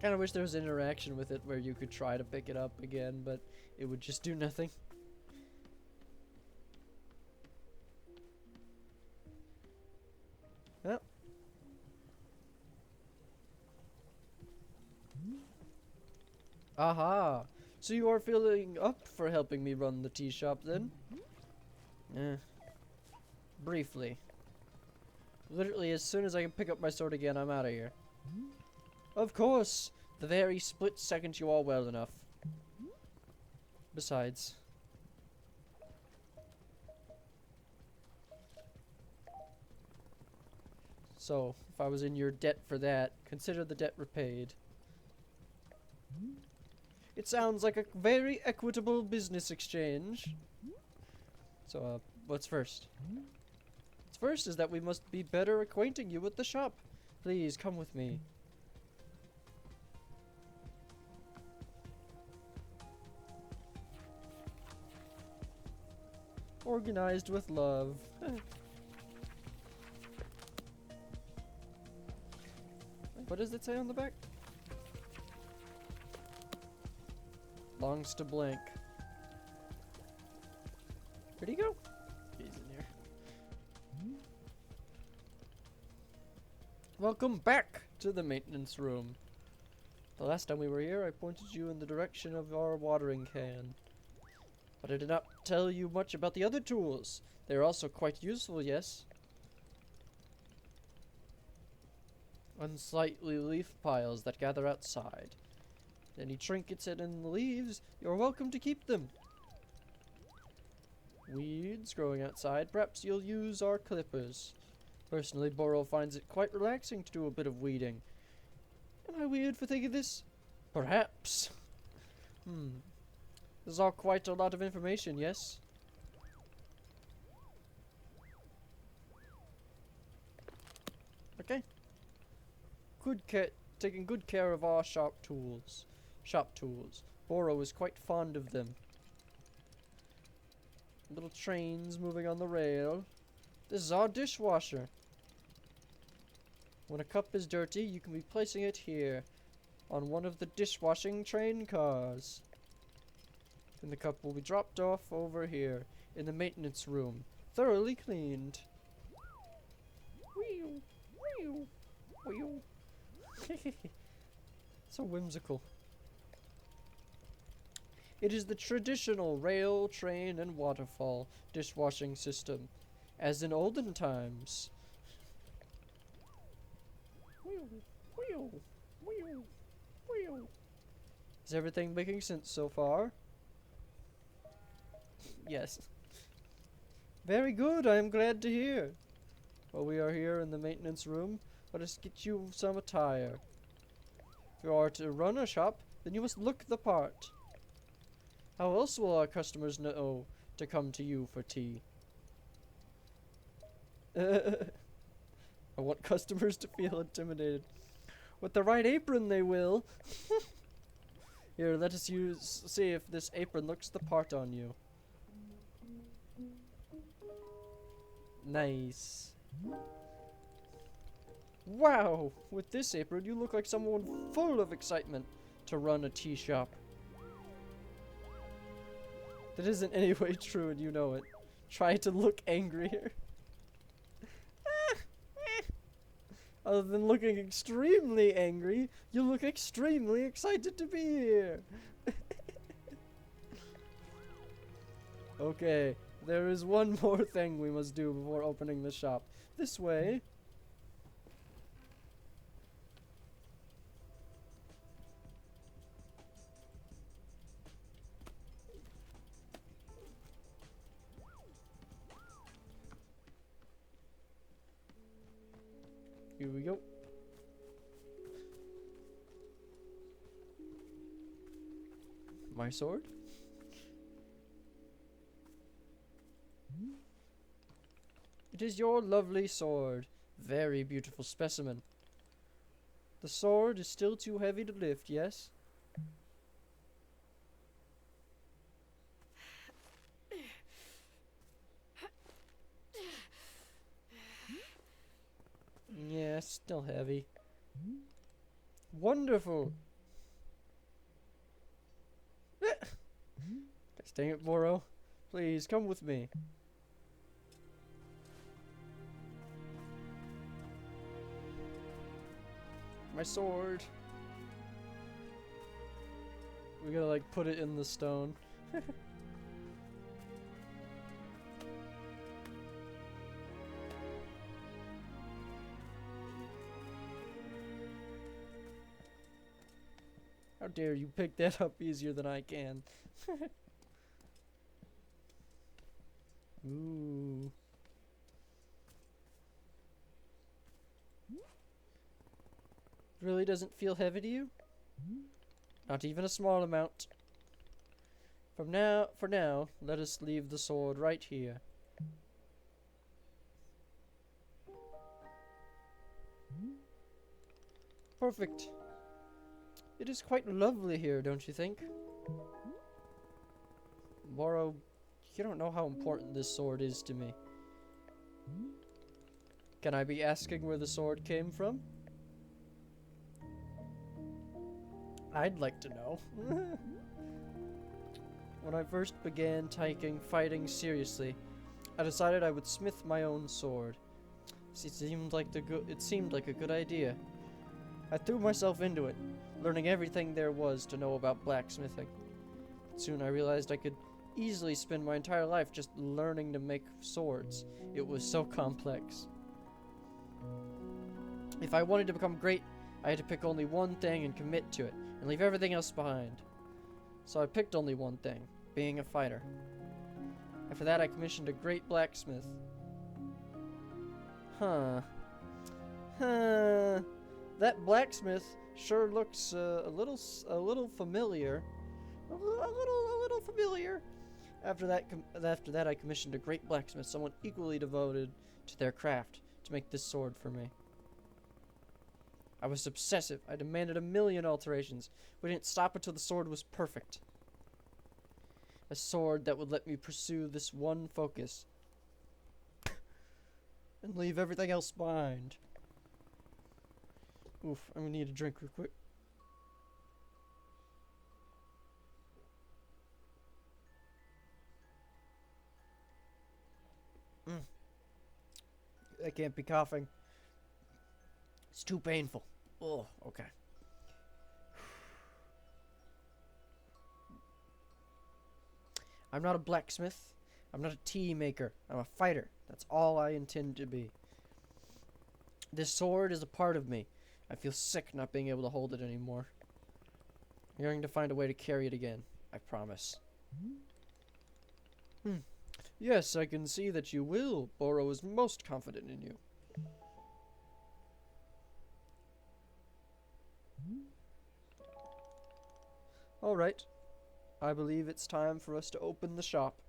Kind of wish there was interaction with it where you could try to pick it up again, but it would just do nothing. Well. Aha! So you are feeling up for helping me run the tea shop then? Briefly. Literally, as soon as I can pick up my sword again, I'm out of here. Of course! The very split second you are well enough. Besides. So, if I was in your debt for that, consider the debt repaid. It sounds like a very equitable business exchange. So, what's first? What's first is that we must be better acquainting you with the shop. Please, come with me. Organized with love. What does it say on the back? Longs to blank. Where'd he go? He's in here. Welcome back to the maintenance room. The last time we were here, I pointed you in the direction of our watering can. But I did not tell you much about the other tools. They are also quite useful, yes? Unsightly leaf piles that gather outside. Any trinkets hidden in the leaves, you're welcome to keep them. Weeds growing outside, perhaps you'll use our clippers. Personally, Boro finds it quite relaxing to do a bit of weeding. Am I weird for thinking this? Perhaps. This is all quite a lot of information, yes? Okay. Taking good care of our shop tools. Boro is quite fond of them. Little trains moving on the rail. This is our dishwasher. When a cup is dirty, you can be placing it here on one of the dishwashing train cars. Then the cup will be dropped off over here in the maintenance room, thoroughly cleaned. Whee! So whimsical. It is the traditional rail, train, and waterfall dishwashing system, as in olden times. Is everything making sense so far? Yes. Very good, I am glad to hear. While we are here in the maintenance room, let us get you some attire. If you are to run a shop, then you must look the part. How else will our customers know to come to you for tea? I want customers to feel intimidated. With the right apron, they will. Here, let us see if this apron looks the part on you. Nice. Wow! With this apron, you look like someone full of excitement to run a tea shop. That isn't any way true and you know it. Try to look angrier. Other than looking extremely angry, you look extremely excited to be here. Okay, there is one more thing we must do before opening the shop. This way. Here we go. My sword? It is your lovely sword. Very beautiful specimen. The sword is still too heavy to lift, yes? Yeah, still heavy. Wonderful. Gosh dang it, Boro. Please, come with me. My sword. We gotta, like, put it in the stone. How dare you pick that up easier than I can. Ooh. Really doesn't feel heavy to you? Not even a small amount. For now, let us leave the sword right here. Perfect. It is quite lovely here, don't you think? Moro, you don't know how important this sword is to me. Can I be asking where the sword came from? I'd like to know. When I first began taking fighting seriously, I decided I would smith my own sword. It seemed like a good idea. I threw myself into it, learning everything there was to know about blacksmithing. Soon I realized I could easily spend my entire life just learning to make swords. It was so complex. If I wanted to become great, I had to pick only one thing and commit to it, and leave everything else behind. So I picked only one thing, being a fighter. After that, I commissioned a great blacksmith. Huh. That blacksmith sure looks a little familiar. A little familiar. After that, I commissioned a great blacksmith, someone equally devoted to their craft, to make this sword for me. I was obsessive. I demanded 1,000,000 alterations. We didn't stop until the sword was perfect. A sword that would let me pursue this one focus and leave everything else behind. Oof, I'm gonna need a drink real quick. I can't be coughing. It's too painful. Oh, okay. I'm not a blacksmith. I'm not a tea maker. I'm a fighter. That's all I intend to be. This sword is a part of me. I feel sick not being able to hold it anymore. I'm going to find a way to carry it again. I promise. Yes, I can see that you will. Boro is most confident in you. Alright. I believe it's time for us to open the shop.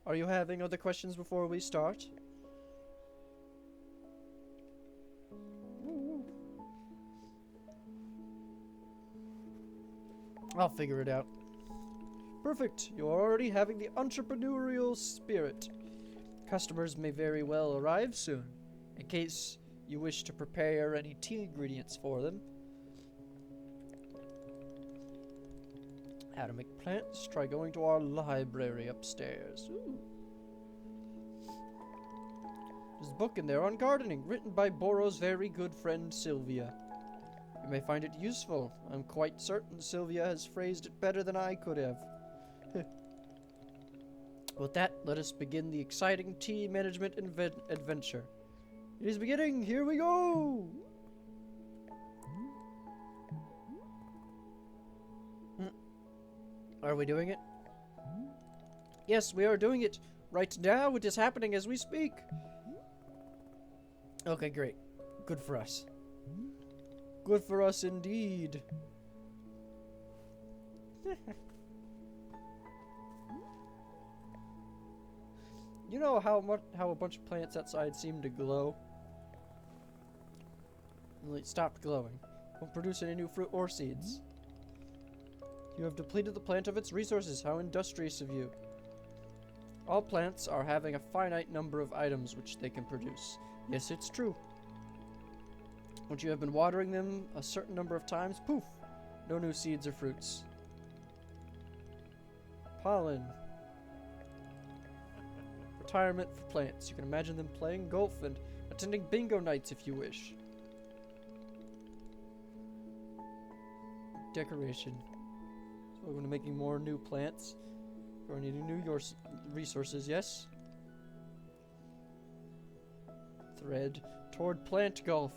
Are you having other questions before we start? I'll figure it out. Perfect. You're already having the entrepreneurial spirit. Customers may very well arrive soon. In case you wish to prepare any tea ingredients for them. How to make plants? Try going to our library upstairs. Ooh. There's a book in there on gardening, written by Boro's very good friend Sylvia. You may find it useful. I'm quite certain Sylvia has phrased it better than I could have. With that, let us begin the exciting tea management adventure. It is beginning! Here we go! Are we doing it? Yes, we are doing it. Right now, it is happening as we speak. Okay, great. Good for us. Good for us indeed. You know how a bunch of plants outside seem to glow? Well, it stopped glowing. Won't produce any new fruit or seeds. You have depleted the plant of its resources. How industrious of you. All plants are having a finite number of items which they can produce. Yes, it's true. Once you have been watering them a certain number of times, poof, no new seeds or fruits. Pollen. Retirement for plants. You can imagine them playing golf and attending bingo nights if you wish. Decoration. So we're going to making more new plants. We're needing new resources, yes? Thread toward plant golf.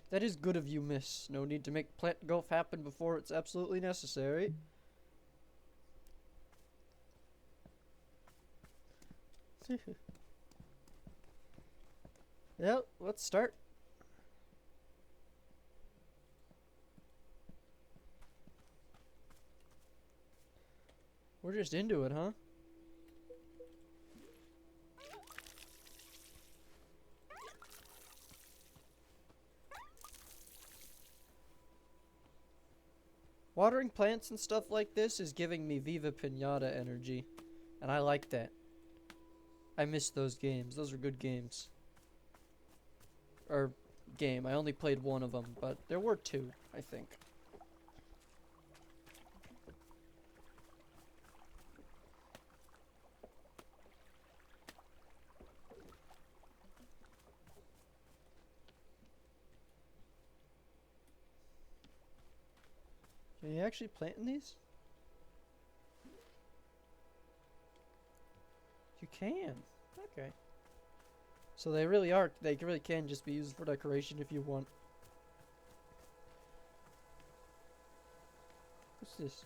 That is good of you, miss. No need to make plant golf happen before it's absolutely necessary. Well, let's start. We're just into it, huh? Watering plants and stuff like this is giving me Viva Pinata energy. And I like that. I miss those games. Those are good games. Or game. I only played one of them, but there were two, I think. Can you actually plant in these? You can. Okay. So they really can just be used for decoration if you want. What's this?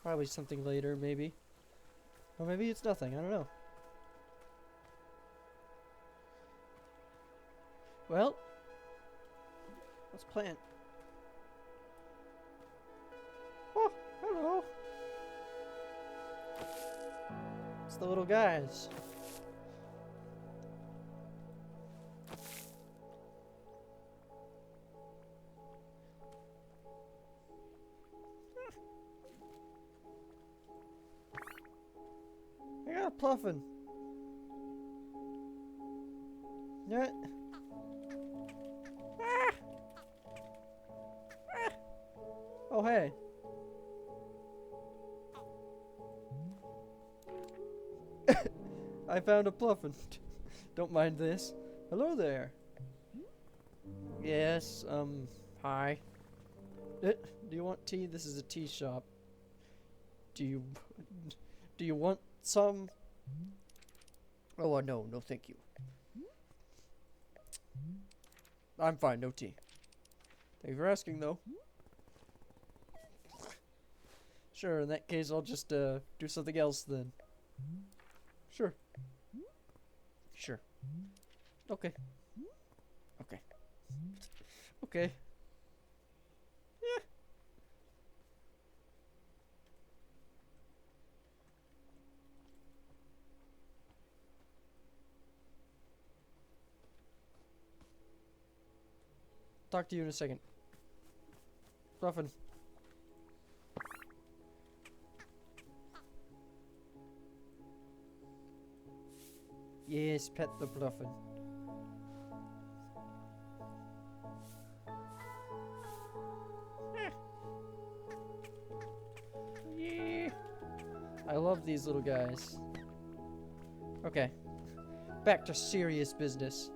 Probably something later, maybe. Or maybe it's nothing, I don't know. Well, let's plant. Oh, hello. It's the little guys. I got a puffin. Yeah. hey. I found a Pluffin. Don't mind this. Hello there. Yes, hi. Do you want tea? This is a tea shop. Do you want some? Oh, no, no thank you. I'm fine, no tea. Thank you for asking, though. Sure, in that case, I'll just, do something else then. Sure. Sure. Okay. Okay. Okay. Yeah. Talk to you in a second. Muffin. Yes, pet the Bluffin. Yeah. I love these little guys. Okay. Back to serious business.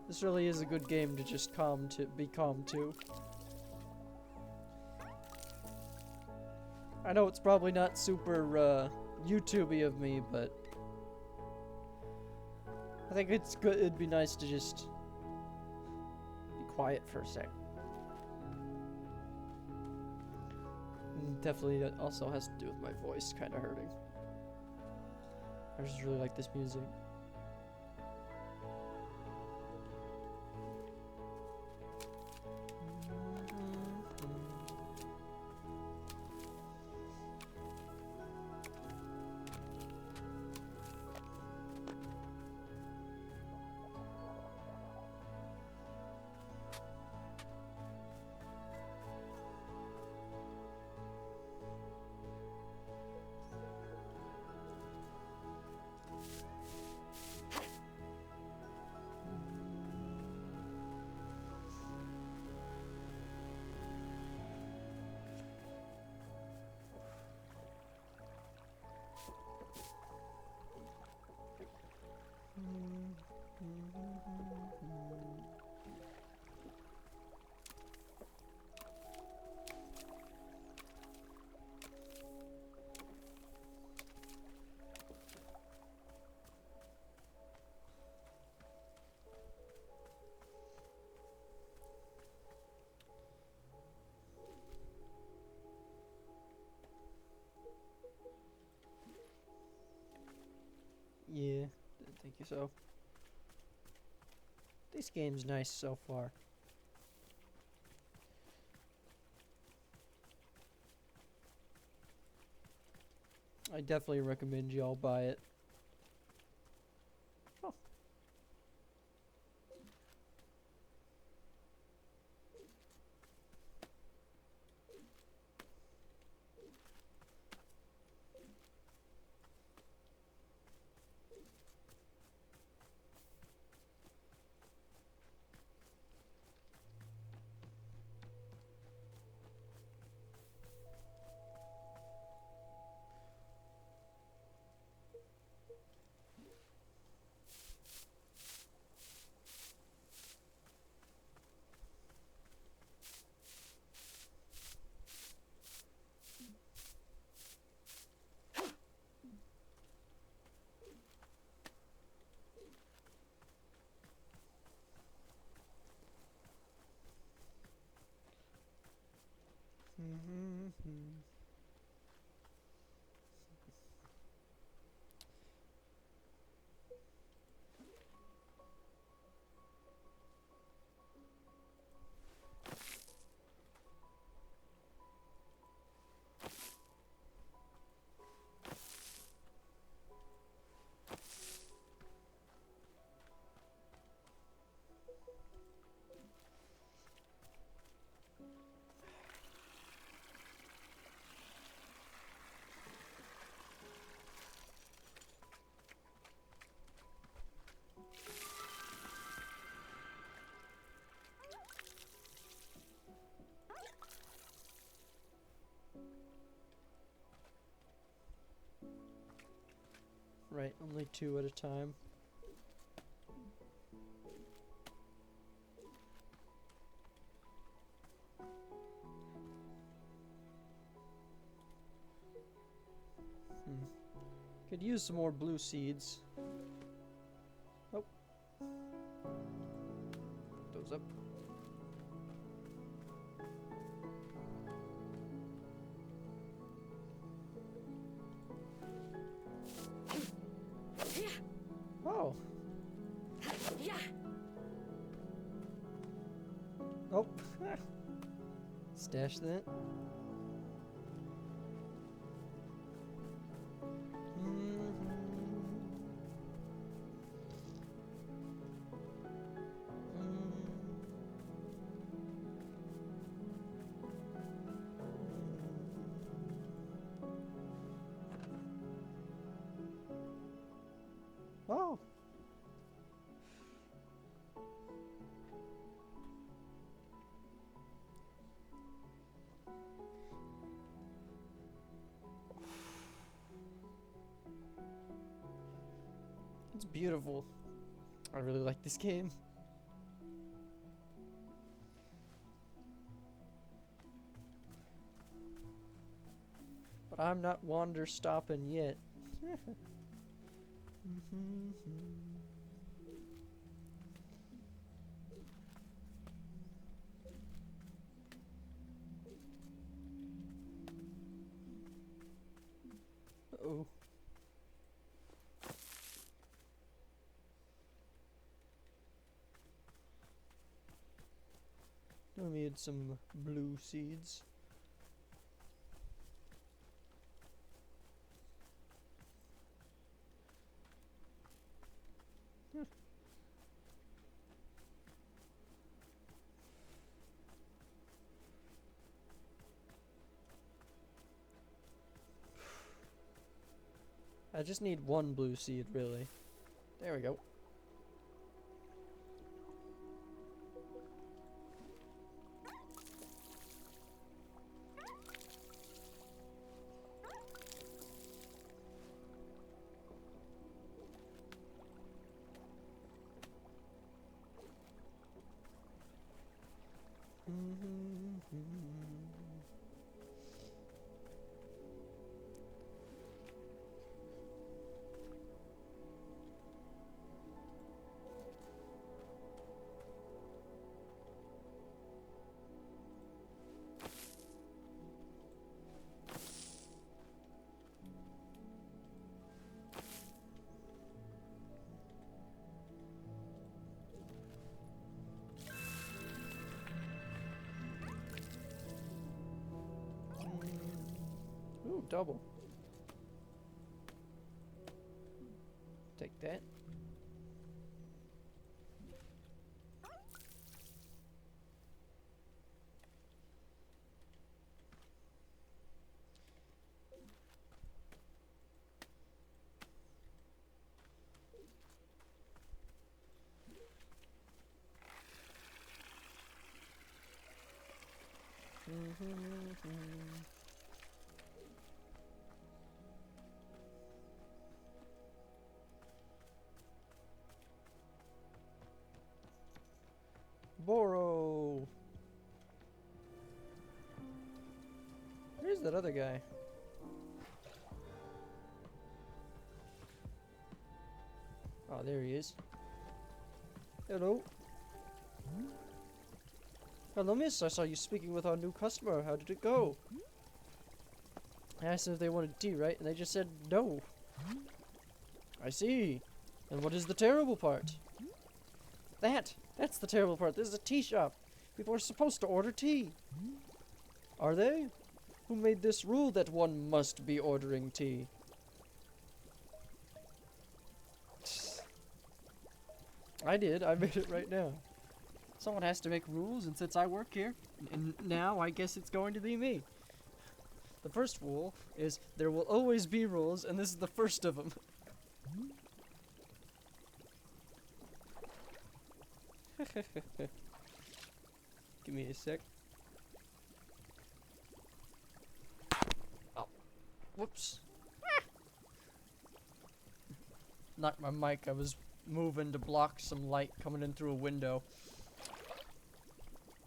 This really is a good game to just be calm to. I know it's probably not super YouTube-y of me, but I think it's good. It'd be nice to just be quiet for a sec. And definitely, that also has to do with my voice kind of hurting. I just really like this music. Yeah, didn't think you so. This game's nice so far. I definitely recommend y'all buy it. Oh. Right, only 2 at a time. Could use some more blue seeds. Oh. Put those up. Oh. Yeah. Oh. Stash that. Oh. It's beautiful. I really like this game. But I'm not wander stopping yet. Uh-oh. I need some blue seeds. I just need 1 blue seed, really. There we go. Ooh, double. Take that. Boro. Where's that other guy? Oh, there he is. Hello. Hello, miss. I saw you speaking with our new customer. How did it go? I asked them if they wanted tea, right? And they just said no. I see. And what is the terrible part? That's the terrible part. This is a tea shop. People are supposed to order tea. Are they? Who made this rule that one must be ordering tea? I did. I made it right now. Someone has to make rules, and since I work here, and now I guess it's going to be me. The first rule is there will always be rules, and this is the first of them. Give me a sec. Oh. Whoops. knocked my mic. I was moving to block some light coming in through a window.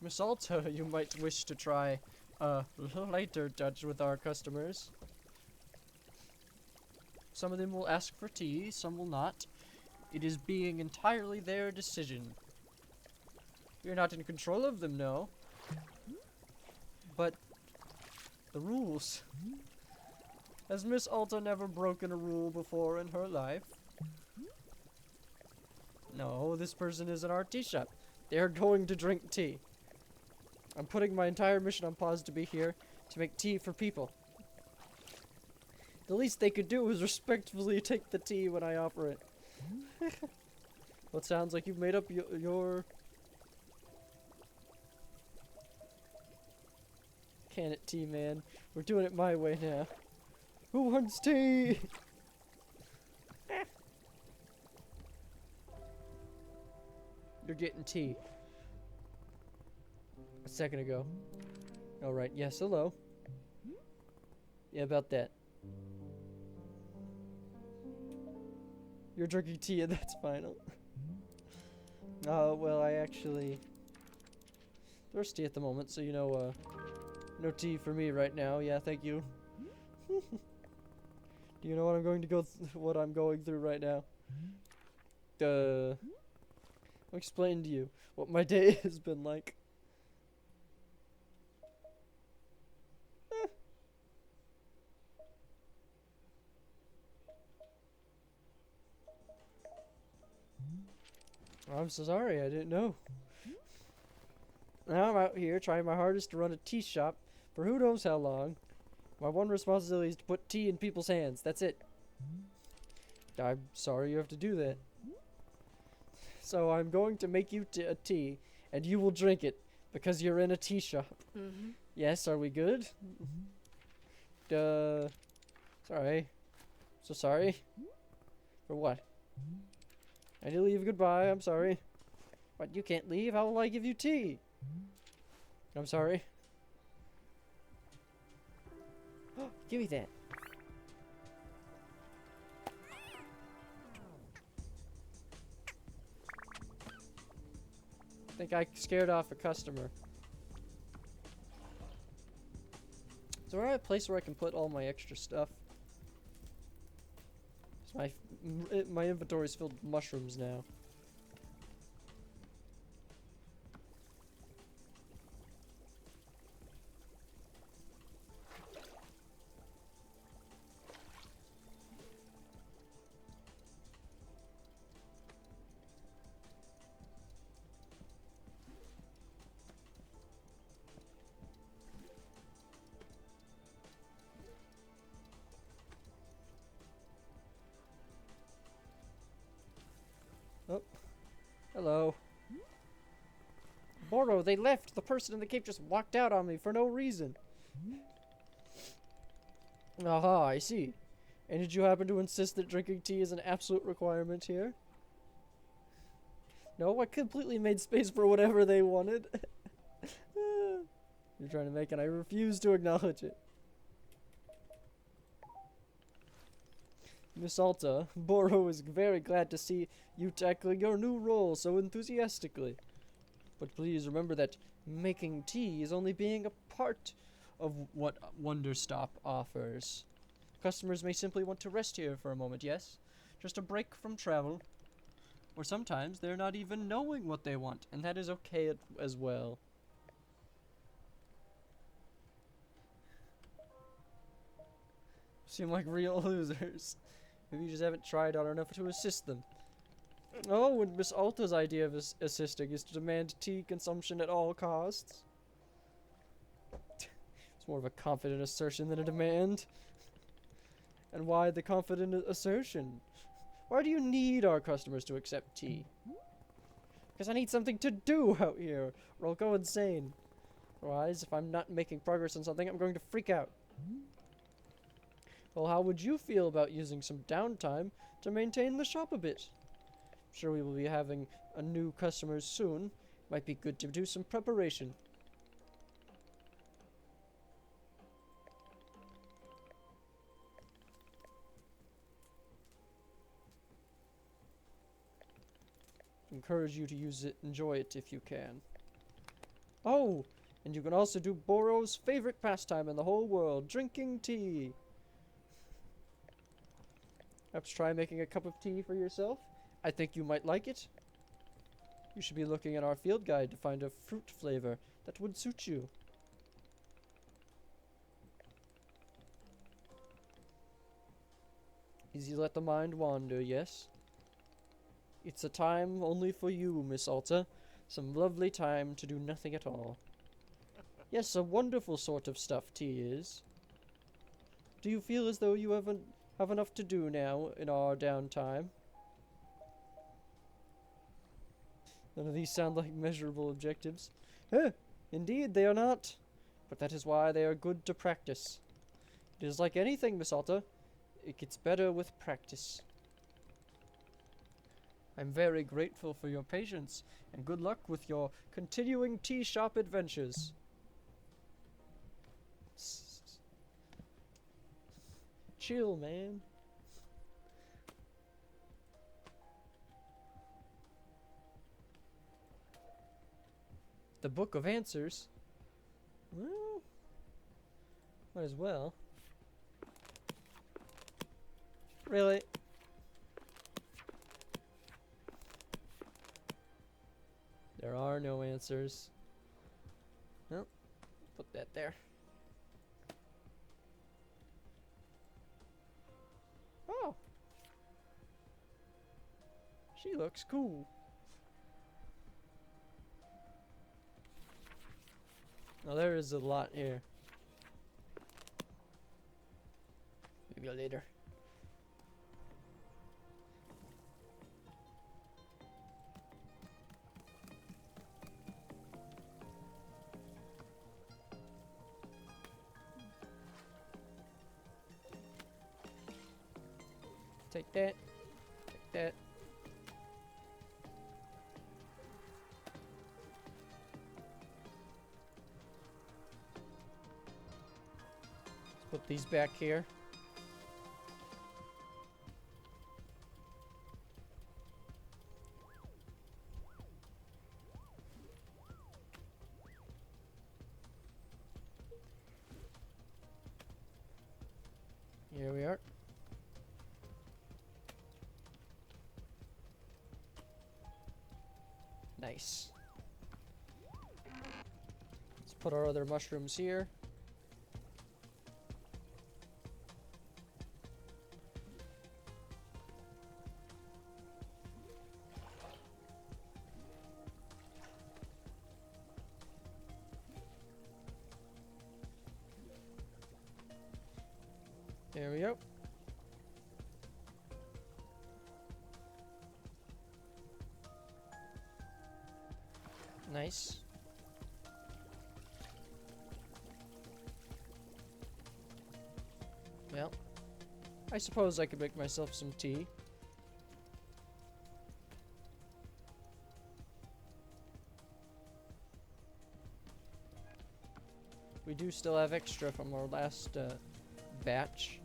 Miss Alta, you might wish to try a lighter touch with our customers. Some of them will ask for tea, some will not. It is being entirely their decision. You're not in control of them, no. But the rules. Has Miss Alta never broken a rule before in her life? No, this person is in our tea shop. They're going to drink tea. I'm putting my entire mission on pause to be here to make tea for people. The least they could do is respectfully take the tea when I offer it. Well, it sounds like you've made up your... Can it tea, man. We're doing it my way now. Who wants tea? You're getting tea. A second ago. Alright, yes, hello. Yeah, about that. You're drinking tea and that's final. Well, I actually... thirsty at the moment, so you know, no tea for me right now. Yeah, thank you. Do you know what I'm going to what I'm going through right now? I'll explain to you what my day has been like. I'm so sorry, I didn't know. Now I'm out here trying my hardest to run a tea shop for who knows how long. My one responsibility is to put tea in people's hands. That's it. I'm sorry you have to do that. So I'm going to make you a tea, and you will drink it, because you're in a tea shop. Mm-hmm. Yes, are we good? Sorry. So sorry. For what? I need to leave goodbye, I'm sorry. What, you can't leave? How will I give you tea? I'm sorry. Give me that. I think I scared off a customer. Is there a place where I can put all my extra stuff? My inventory is filled with mushrooms now. Oh, hello. Boro, they left. The person in the cave just walked out on me for no reason. Aha, I see. And did you happen to insist that drinking tea is an absolute requirement here? No, I completely made space for whatever they wanted. You're trying to make it, I refuse to acknowledge it. Miss Alta, Boro is very glad to see you tackling your new role so enthusiastically. But please remember that making tea is only being a part of what WANDERSTOP offers. Customers may simply want to rest here for a moment, yes? Just a break from travel. Or sometimes they're not even knowing what they want, and that is okay as well. Seem like real losers. Maybe you just haven't tried hard enough to assist them. Oh, and Miss Alta's idea of assisting is to demand tea consumption at all costs. It's more of a confident assertion than a demand. And why the confident assertion? Why do you need our customers to accept tea? Because I need something to do out here, or I'll go insane. Otherwise, if I'm not making progress on something, I'm going to freak out. Well, how would you feel about using some downtime to maintain the shop a bit? I'm sure we will be having a new customers soon. Might be good to do some preparation. encourage you to use it, enjoy it if you can. Oh, and you can also do Boro's favorite pastime in the whole world, drinking tea. Perhaps try making a cup of tea for yourself. I think you might like it. You should be looking in our field guide to find a fruit flavor that would suit you. Easy to let the mind wander, yes? It's a time only for you, Miss Alta. Some lovely time to do nothing at all. Yes, a wonderful sort of stuff tea is. Do you feel as though you have enough to do now in our downtime? None of these sound like measurable objectives. Indeed, they are not. But that is why they are good to practice. It is like anything, Miss Alta. It gets better with practice. I'm very grateful for your patience, and good luck with your continuing tea shop adventures. Chill, man. The Book of Answers? Well, might as well. Really? There are no answers. Well, put that there. Oh! She looks cool. Now there is a lot here. Maybe later. Take that. Take that. Let's put these back here. Here we are. Nice. Let's put our other mushrooms here. There we go. Nice. Well, I suppose I could make myself some tea. We do still have extra from our last batch.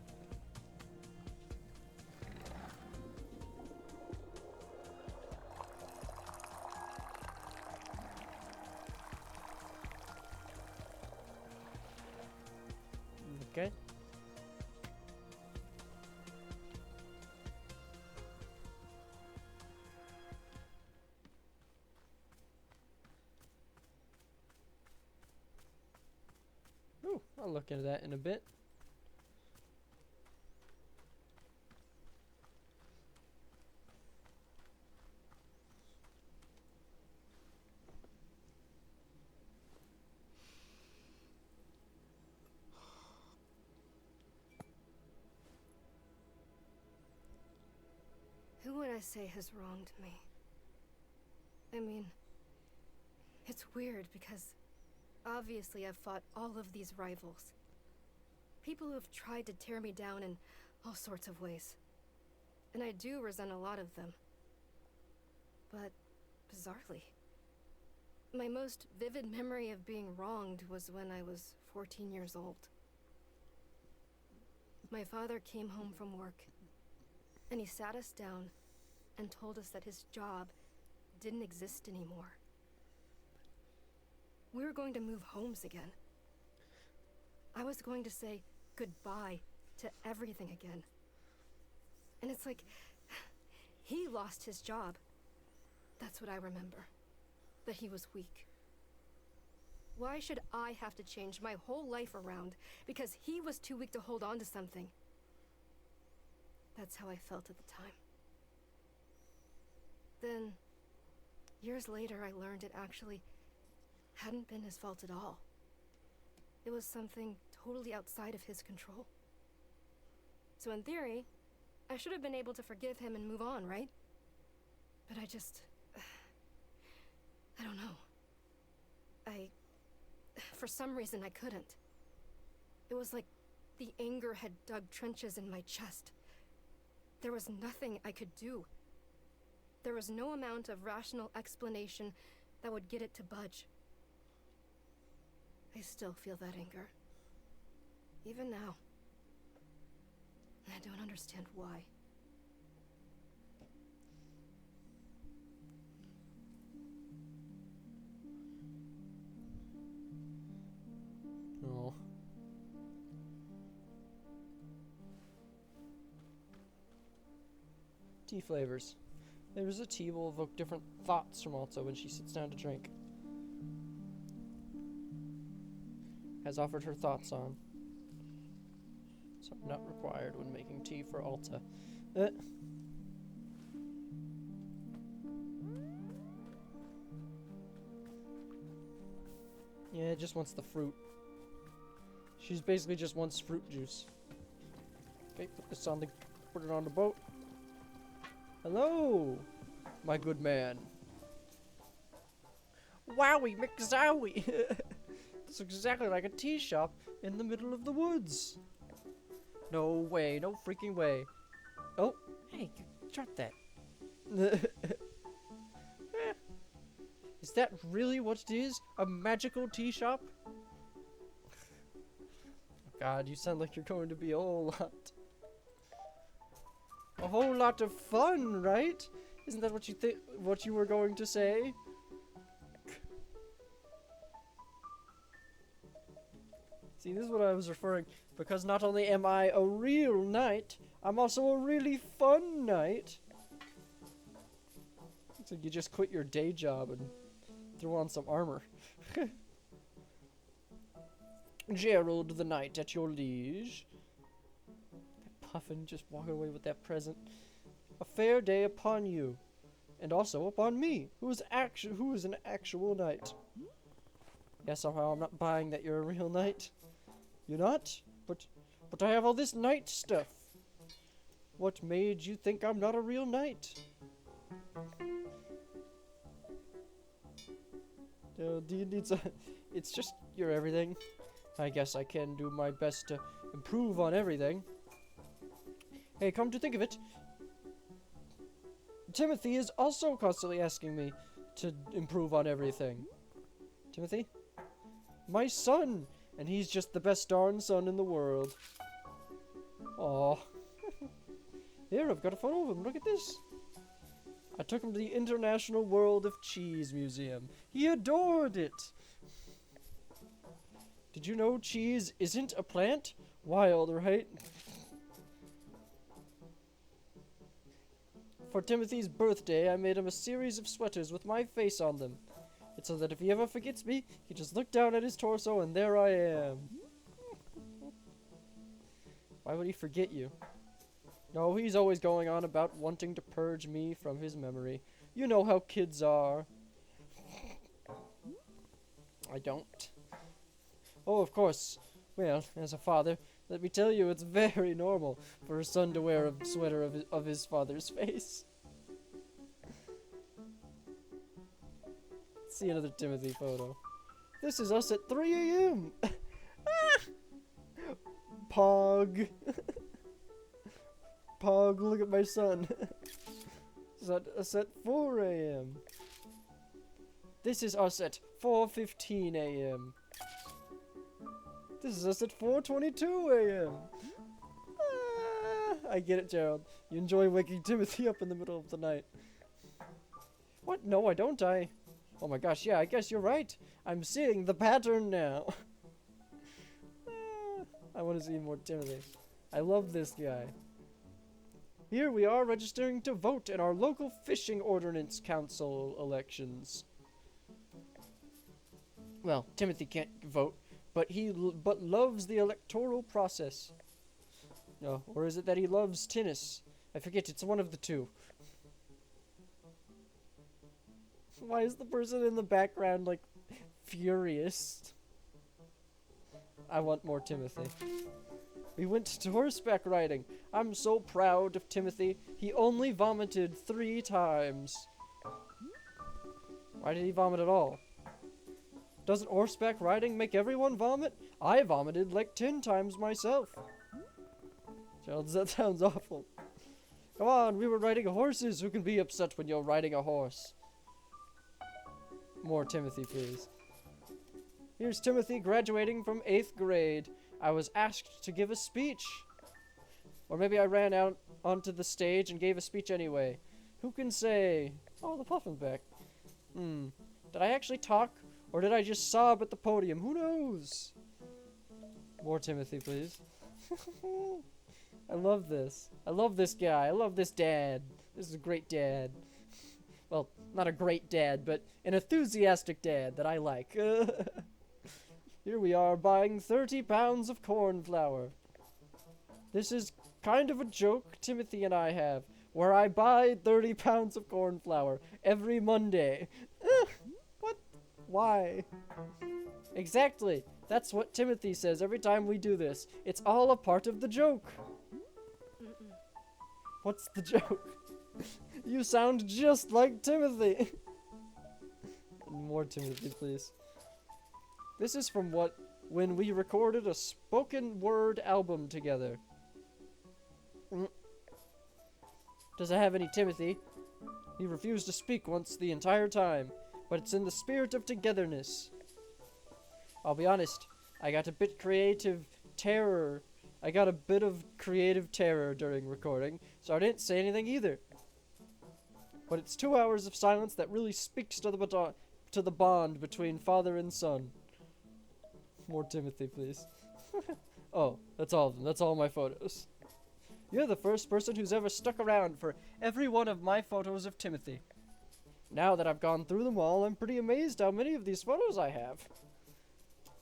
Okay. Ooh, I'll look into that in a bit. Who would I say has wronged me? I mean, it's weird because obviously I've fought all of these rivals. People who have tried to tear me down in all sorts of ways. And I do resent a lot of them. But, bizarrely, my most vivid memory of being wronged was when I was 14 years old. My father came home from work, and he sat us down and told us that his job didn't exist anymore. We were going to move homes again. I was going to say goodbye to everything again. And it's like, he lost his job. That's what I remember. That he was weak. Why should I have to change my whole life around because he was too weak to hold on to something? That's how I felt at the time. Then, years later, I learned it actually hadn't been his fault at all. It was something totally outside of his control. So in theory, I should have been able to forgive him and move on, right? But I don't know. For some reason, I couldn't. It was like the anger had dug trenches in my chest. There was nothing I could do. There was no amount of rational explanation that would get it to budge. I still feel that anger. Even now. I don't understand why. Oh. Tea flavors. Flavors of tea will evoke different thoughts from Alta when she sits down to drink. Has offered her thoughts on. So not required when making tea for Alta. Yeah, just wants the fruit. She's basically just wants fruit juice. Okay, put it on the boat. Hello, my good man. Wowie McZowie! This looks exactly like a tea shop in the middle of the woods. No way, no freaking way. Oh, hey, shut that. Is that really what it is? A magical tea shop? God, you sound like you're going to be a whole lot of fun, right? Isn't that what you were going to say? See, this is what I was referring, because not only am I a real knight, I'm also a really fun knight. Looks like you just quit your day job and threw on some armor. Gerald the knight at your liege. Puffin just walking away with that present. A fair day upon you, and also upon me, who is an actual knight. Yeah, somehow I'm not buying that you're a real knight. You're not? But I have all this knight stuff. What made you think I'm not a real knight? It's just you're everything. I guess I can do my best to improve on everything. Hey, come to think of it, Timothy is also constantly asking me to improve on everything. Timothy? My son! And he's just the best darn son in the world. Aw. Here, I've got a photo of him. Look at this. I took him to the International World of Cheese Museum. He adored it. Did you know cheese isn't a plant? Wild, right? For Timothy's birthday, I made him a series of sweaters with my face on them. It's so that if he ever forgets me, he just look down at his torso and there I am. Why would he forget you? No, he's always going on about wanting to purge me from his memory. You know how kids are. I don't. Oh, of course. Well, as a father, let me tell you, it's very normal for a son to wear a sweater of his father's face. Let's see another Timothy photo. This is us at 3 a.m. Pog. Pog, look at my son. This is us at 4 a.m. This is us at 4:15 a.m. This is us at 4:22 a.m. I get it, Gerald. You enjoy waking Timothy up in the middle of the night. What? No, I don't. Oh my gosh, yeah, I guess you're right. I'm seeing the pattern now. I want to see more Timothy. I love this guy. Here we are registering to vote in our local fishing ordinance council elections. Well, Timothy can't vote, but he loves the electoral process. No, or is it that he loves tennis? I forget, it's one of the two. Why is the person in the background, like, furious? I want more Timothy. We went to horseback riding. I'm so proud of Timothy. He only vomited 3 times. Why did he vomit at all? Doesn't horseback riding make everyone vomit? I vomited like 10 times myself. Gerald, that sounds awful. Come on, we were riding horses. Who can be upset when you're riding a horse? More Timothy, please. Here's Timothy graduating from 8th grade. I was asked to give a speech. Or maybe I ran out onto the stage and gave a speech anyway. Who can say? Oh, the puffin back. Did I actually talk? Or did I just sob at the podium? Who knows? More Timothy, please. I love this. I love this guy. I love this dad. This is a great dad. Well, not a great dad, but an enthusiastic dad that I like. Here we are buying 30 pounds of corn flour. This is kind of a joke Timothy and I have, where I buy 30 pounds of corn flour every Monday. What? Why? Exactly. That's what Timothy says every time we do this. It's all a part of the joke. What's the joke? You sound just like Timothy. More Timothy, please. This is from when we recorded a spoken word album together. Does it have any Timothy? He refused to speak once the entire time, but it's in the spirit of togetherness. I'll be honest, I got a bit of creative terror during recording, so I didn't say anything either. But it's 2 hours of silence that really speaks to the bond between father and son. More Timothy, please. Oh, that's all of them. That's all my photos. You're the first person who's ever stuck around for every one of my photos of Timothy. Now that I've gone through them all, I'm pretty amazed how many of these photos I have.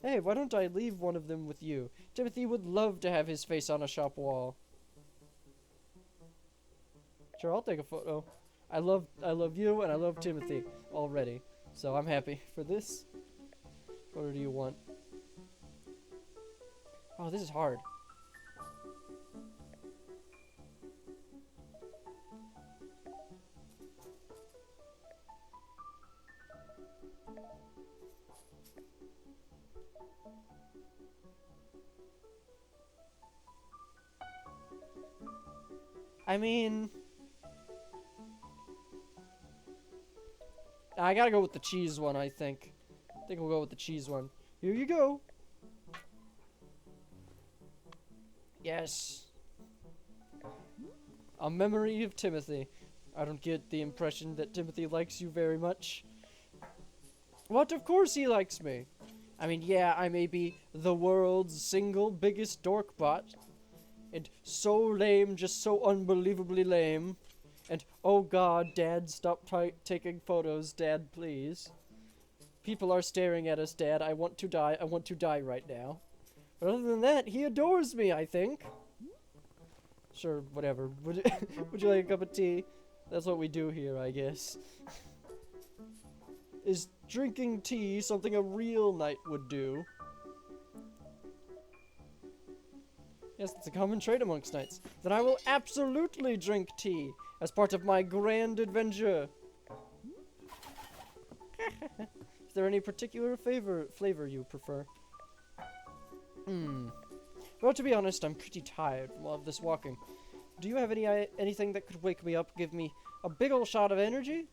Hey, why don't I leave one of them with you? Timothy would love to have his face on a shop wall. Sure, I'll take a photo. I love you and I love Timothy already, so I'm happy for this. What photo do you want? Oh, this is hard. I mean, I gotta go with the cheese one, I think. I think we'll go with the cheese one. Here you go. Yes. A memory of Timothy. I don't get the impression that Timothy likes you very much. What? Of course he likes me. I mean, yeah, I may be the world's single biggest dork bot. And so lame, just so unbelievably lame. And, oh god, Dad, stop taking photos, Dad, please. People are staring at us, Dad. I want to die. I want to die right now. But other than that, he adores me, I think. Sure, whatever. Would you like a cup of tea? That's what we do here, I guess. Is drinking tea something a real knight would do? Yes, it's a common trait amongst knights. Then I will absolutely drink tea as part of my grand adventure. Is there any particular flavor you prefer? Well, to be honest, I'm pretty tired from all of this walking. Do you have anything that could wake me up, give me a big ol' shot of energy?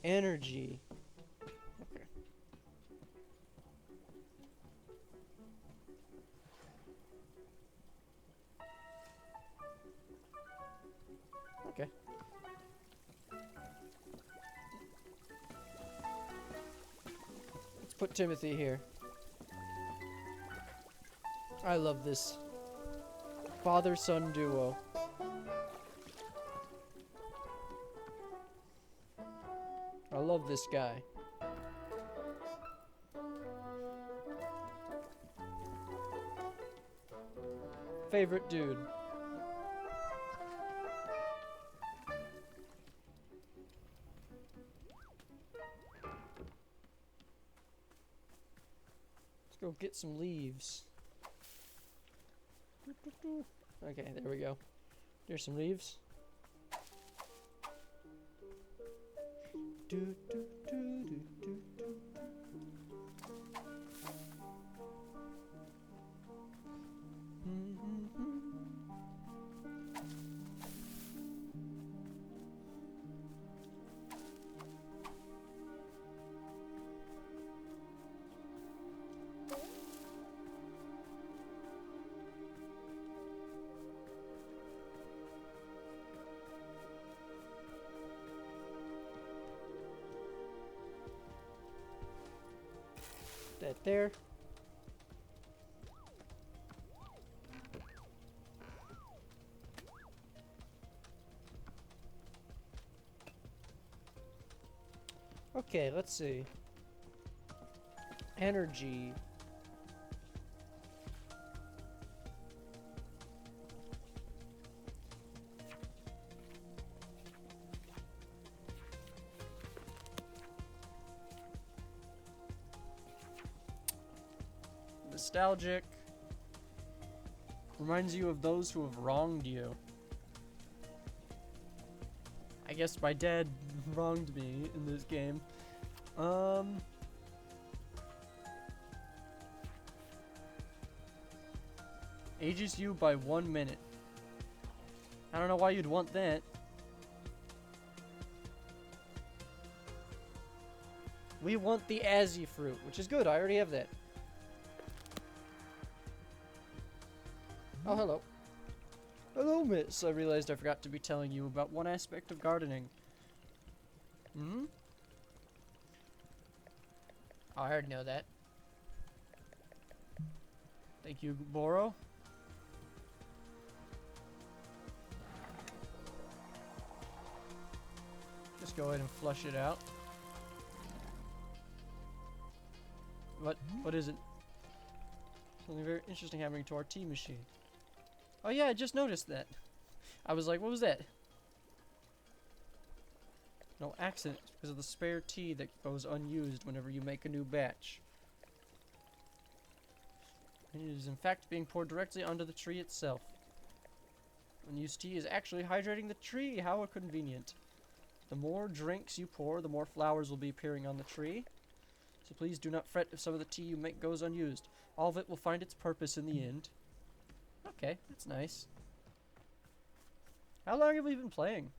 Energy. Okay. Okay. put Timothy here. I love this father-son duo. I love this guy. Favorite dude. Let's go get some leaves. Okay, there we go. There's some leaves. Do, do, do, do, do, do. That there. Okay, let's see. Energy. Nostalgic. Reminds you of those who have wronged you. I guess my dad wronged me in this game. Ages you by 1 minute. I don't know why you'd want that. We want the Azzy fruit, which is good. I already have that. Oh, hello. Hello, miss. I realized I forgot to be telling you about one aspect of gardening. Hmm? I already know that. Thank you, Boro. Just go ahead and flush it out. What is it? Something very interesting happening to our tea machine. Oh yeah, I just noticed that. I was like, what was that? No accident, because of the spare tea that goes unused whenever you make a new batch. And it is in fact being poured directly onto the tree itself. Unused tea is actually hydrating the tree. How convenient. The more drinks you pour, the more flowers will be appearing on the tree. So please do not fret if some of the tea you make goes unused. All of it will find its purpose in the end. Okay, that's nice. How long have we been playing?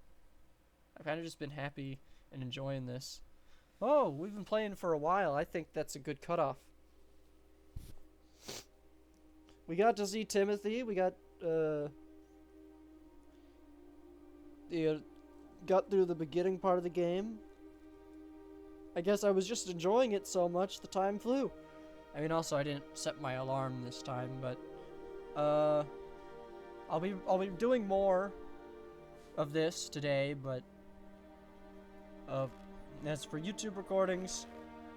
I've kind of just been happy and enjoying this. Oh, we've been playing for a while. I think that's a good cutoff. We got to see Timothy. We got, got through the beginning part of the game. I guess I was just enjoying it so much the time flew. I mean, also I didn't set my alarm this time, but I'll be doing more of this today, but as for YouTube recordings,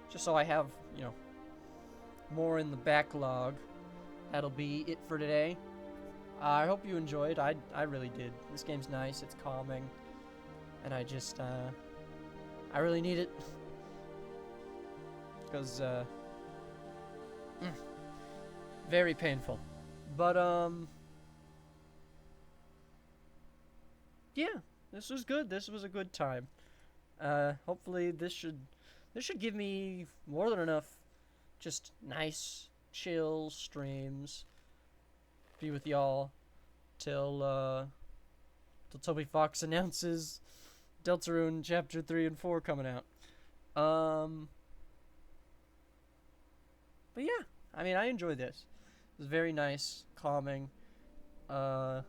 just so I have, you know, more in the backlog, that'll be it for today. I hope you enjoyed. I really did. This game's nice. It's calming, and I just I really need it because very painful. But yeah, this was good. This was a good time. Hopefully this should give me more than enough just nice chill streams. Be with y'all till Toby Fox announces Deltarune Chapter 3 and 4 coming out. But yeah, I mean, I enjoyed this. It was very nice, calming. Let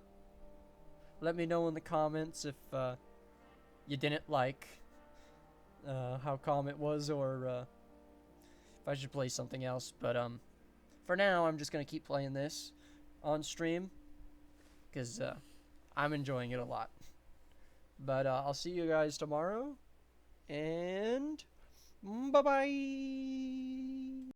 me know in the comments if you didn't like how calm it was, or if I should play something else. But for now, I'm just gonna keep playing this on stream because I'm enjoying it a lot. But I'll see you guys tomorrow, and bye bye.